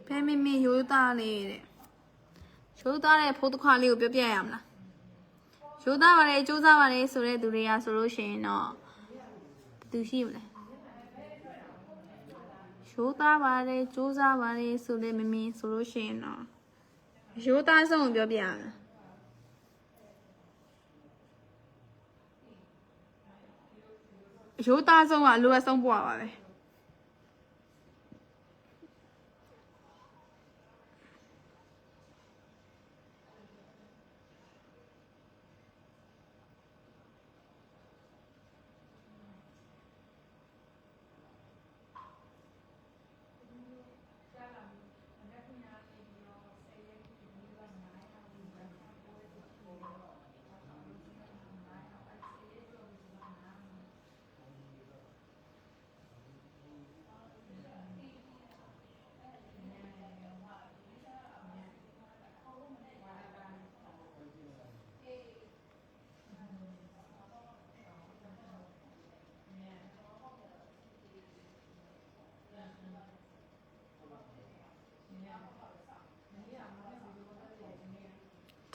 ဖဲမမေရိုးသားလေးတဲ့ရိုးသားတဲ့ဖိုးတစ်ခွားလေးကိုပြောပြရမလားရိုးသားပါတယ်စူးစမ်းပါတယ်ဆိုတဲ့သူတွေကဆိုလို့ရှိရင်တော့သူရှိမလဲရိုးသားပါတယ်စူးစမ်းပါတယ်ဆိုတဲ့မမေဆိုလို့ရှိရင်တော့ရိုးသားဆုံးကိုပြောပြရမလားရိုးသားဆုံးကအလိုအဆုံးပွားပါပဲ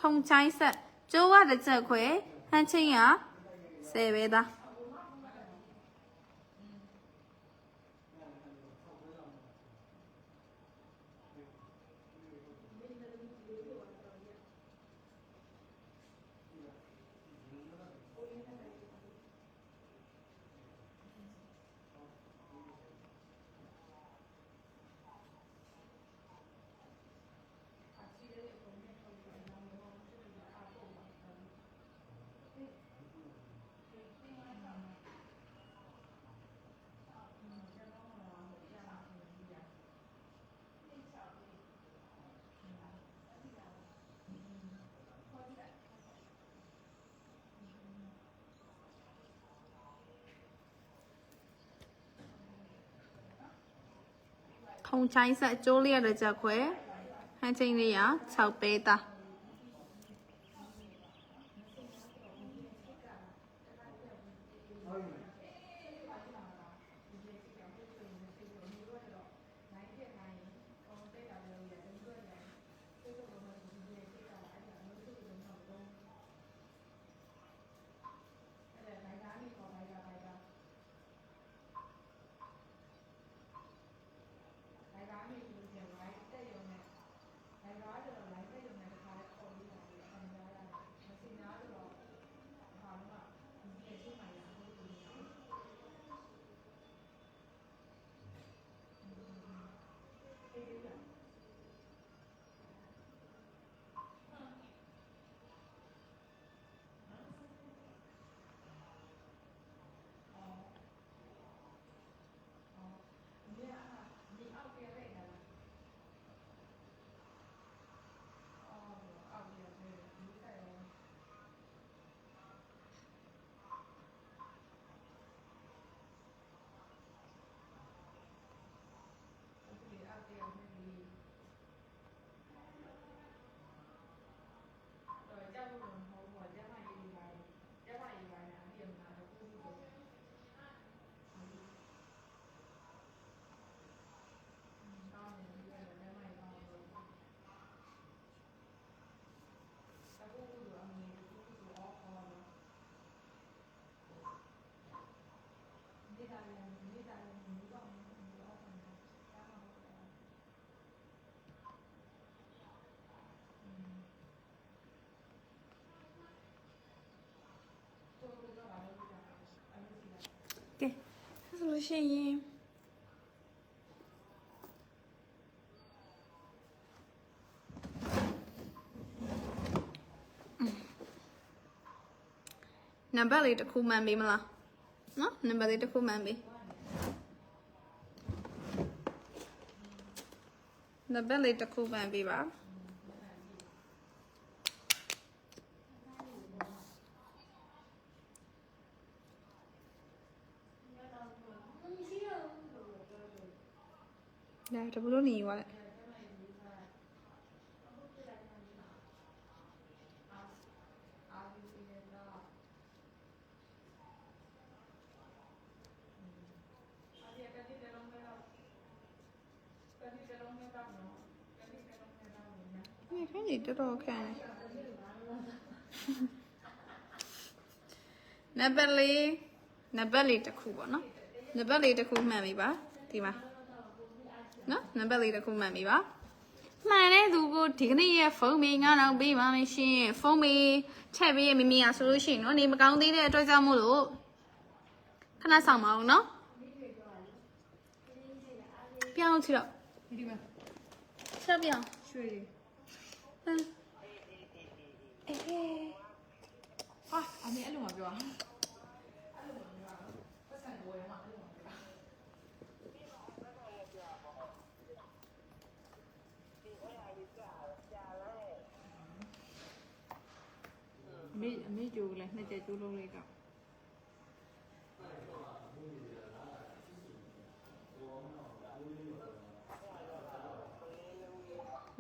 ထုံချိုင်းဆက်ကျိုးရတစ်ချက်ခွဲဟန်းချင်းရ10ပဲသားထုံချိုင်းဆက်ကျိုးလေးရတစ်ချက်ခွဲဟန်းချင်းလေးရ6ပဲသား လို့ရှိရင်နံပါတ်လေးတစ်ခုမှန်ပြီမလားနော်နံပါတ်လေးတစ်ခုမှန်ပြီနံပါတ်လေးတစ်ခုမှန်ပြီပါဒါတဘလို့နေသွားလဲนี่แค่นี้จะรอแค่ไหนနံပါတ်လေးတစ်ခုပေါ့နော်နံပါတ်လေးတစ်ခုမှန်ပြီပါဒီမှာနော်နံပါတ်လေးတစ်ခုမှန်ပြီပါမှန်တဲ့သူကိုဒီကနေ့ရဲ့ဖုန်းမေ9000ပေးပါမယ်ရှင်ဖုန်းမေထည့်ပေးရမိမိရဆိုလို့ရှိရင်နော်နေမကောင်းသေးတဲ့အတွက်ကြောင့်မို့လို့ခဏဆောင်ပါအောင်နော်ပြောင်းချတော့ဒီမှာဆက်ပြောင်းရွှေဟာအမေအဲ့လိုမပြော အမေကြိုးလဲနှစ်ချက်ကြိုးလုံးလေးတော့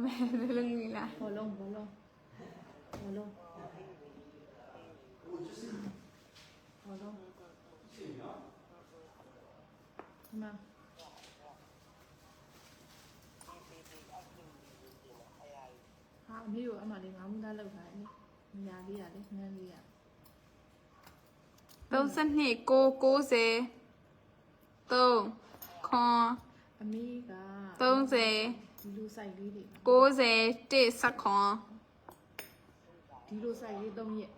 မဲလုံးကြီးလားဘောလုံးမဟာအမေကိုအမှလေးငါးမူသားလောက်ထားတယ်ညာလေးရလေငန်းလေးရ32 9 90 3ခွန်အမေက30ဒီလိုစိုက်လေးတွေ90 1စခွန်ဒီလိုစိုက်လေး3ရက်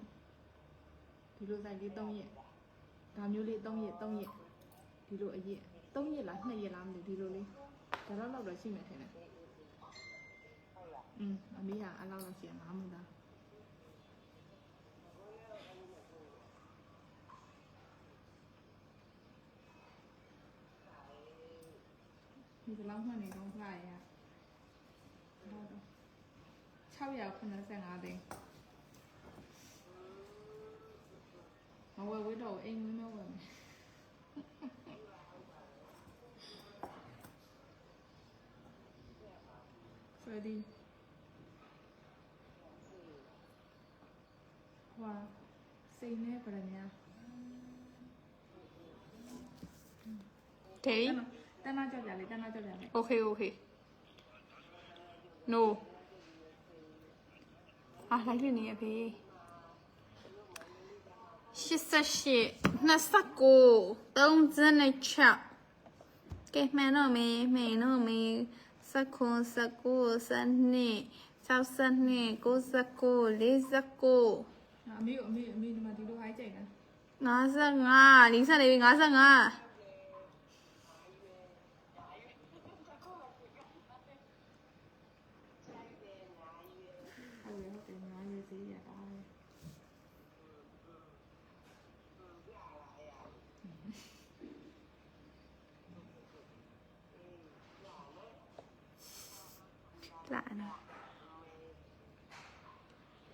ဒီလိုစိုက်လေး3ရက်ဒါမျိုးလေး3ရက်ဒီလိုအရက်3ရက်လား2ရက်လားမသိဒီလိုလေးဒါတော့ရှိမယ်ထင်တယ်အမေကအလောက်လောက်ရှိရငါးမူသားဒီလောက်မှနေတော့ဖလာရတော့685သိန်းမဝယ်ဝေးတော့အိမ်ဝင်းမဝယ်မယ်ဆိုဒီဝါစိတ်နဲ့ပြညာဒေးတန်းနာကြောက်ကြလေโอเคno လိုက်ရနေရဖေး88 29 36ကဲမှန်တော့မေစခွန်19 12 62 69 49အမေဒီမှာဒီလိုဟိုင်းကြိုက်တာ55 44ပြီ55လာနော်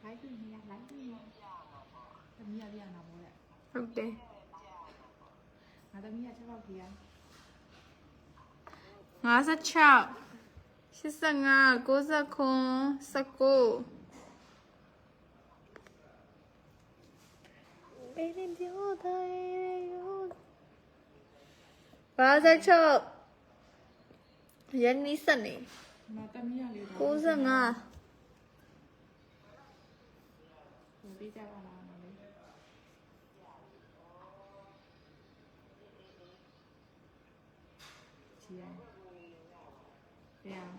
လိုက်ပြီသမီးရပြနာပေါ့လေဟုတ်တယ်ငါသမီးရချက်တော့ကြည့်ရ56 85 99 19别人丢的有56ရန်နီစနေ ငါသမီးရလေး95ပေးကြပါလားမလေးချီရတရား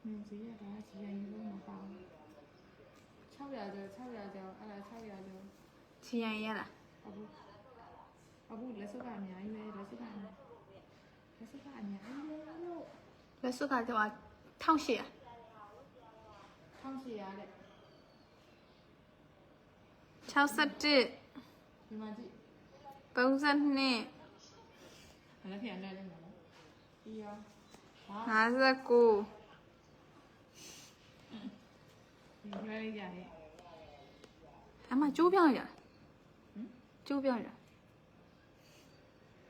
မင်းစီရတာချီရရင်လုံးမပေါ့600ကျော်အဲ့ဒါ600ကျော် ချီရန်ရလား အခုလက်စုပ်ကအများကြီးပဲလက်စုပ်ကအများကြီးလို့ လက်စွပ်ကတော့1800 1800တဲ့ 61 ဒီမှာကြည့် 32 အဲ့ဒါပြန်လဲလိုက်မှာနော်ပြီးရောဟာ 59 ဒီရွေးရရဲ့ အမကျိုးပြောင်းရကျိုးပြောင်းရ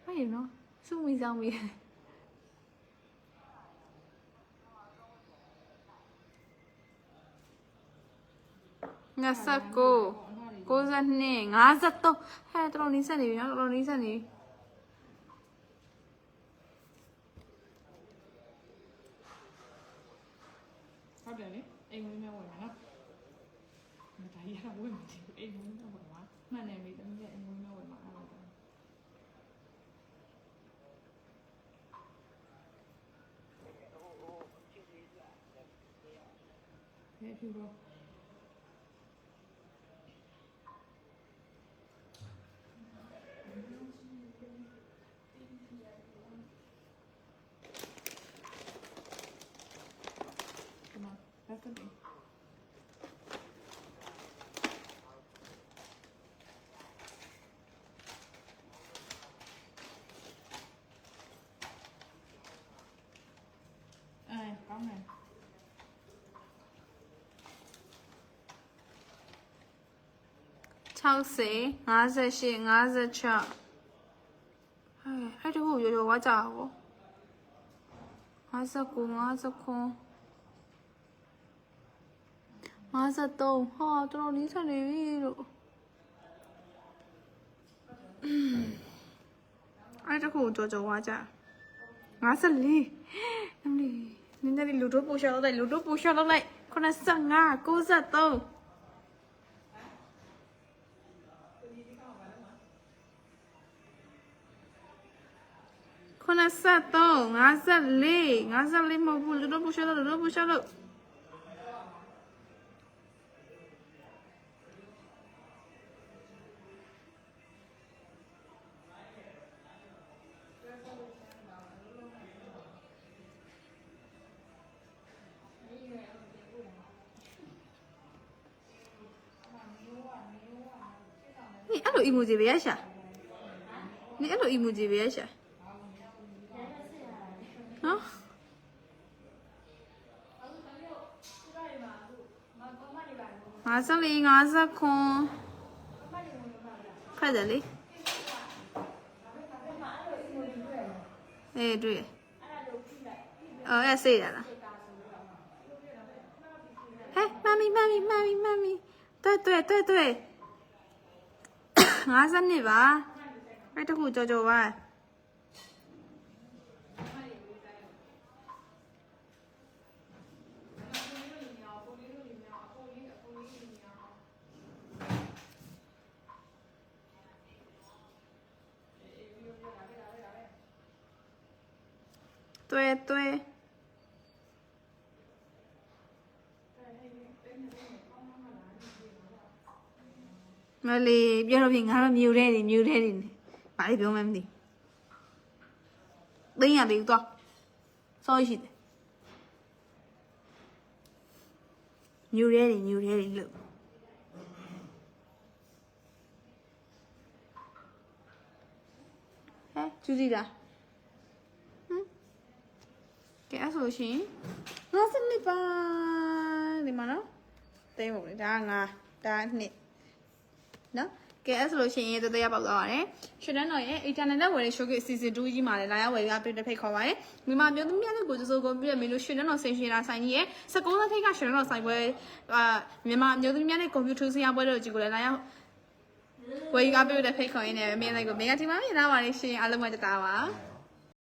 ဟဲ့နော်စုမိဆောင်မိ29 92 53ဟဲ့တော်တော်နီးစက်နေပြီနော်တော်တော်နီးစက်နေပြီ ဟုတ်တယ်လေအိမ်ဝင်မဲ့ဝင်မှာနော်မတိုင်းရတော့ဝင်မှာအိမ်ဝင်မဲ့ဝင်မှာမှန်တယ်မိသမီးရဲ့အိမ်ဝင်မဲ့ဝင်မှာအဲ့ဒါဟဲ့ဖြူတော့ Come on, that's the thing. Có này. 60 58 56အဲ့ဒါကိုရောဝါကြပါ59 59 53ဟာတော်တော်လေးဆက်နေပြီလို့အဲ့ဒါကိုကြောဝါကြ54နမလေးနင်းတယ်လူတို့ပူရှာတော့လိုက်လူတို့ပူရှာတော့လိုက်85 93 53 54 54မဟုတ်ဘူးလူတို့ပူရှာတော့လူတို့ပူရှာတော့你အဲ့လို emoji ပဲရရှာ你အဲ့လို emoji ပဲရရှာနော်54 59ဖတ်တယ်လေအေးတွေ့အဲ့ဆေးရလားဟဲ့မမီ对52ပါအဲ့တခုကြောပါ对မလေးပြောတော့ပြင်ငါတော့မြူတဲ့နေဘာလေးပြောမှမသိသိရသေးတော့စောရှိတယ်မြူတဲ့နေလို့ဟဲ့ကျူစီလားကဲအဲ့ဆိုရှင်52ပါဒီမှာနော်သိမ့်ပါဦးဒါငါဒါနှစ်နော်ကဲအဲ့ဆိုလို့ရှိရင်တရပေါက်သွားပါတယ်ရှင်းတန်းတော်ရဲ့ internet နဲ့ဝယ်တဲ့ showcase season 2ကြီးမှာလည်းလာရောက်ဝယ်ရပြတဲ့ဖိတ်ခေါ်ပါတယ်မြန်မာမျိုးသမီးများကိုကြိုးကုန်ပြီးတော့မင်းတို့ရှင်းတန်းတော်ဆင်ရှင်လာဆိုင်ကြီးရဲ့19နှစ်ထိပ်ကရှင်းတန်းတော်ဆိုင်ပွဲမြန်မာမျိုးသမီးများနဲ့ computer ဆရာပွဲတို့ကြီးကိုလည်းလာရောက်ဝယ်ရပြတဲ့ဖိတ်ခေါ်ရင်းနဲ့မင်းလိုက်ကိုမင်းကဒီမှာမြင်လာပါလိမ့်ရှင်အားလုံးပဲတတားပါ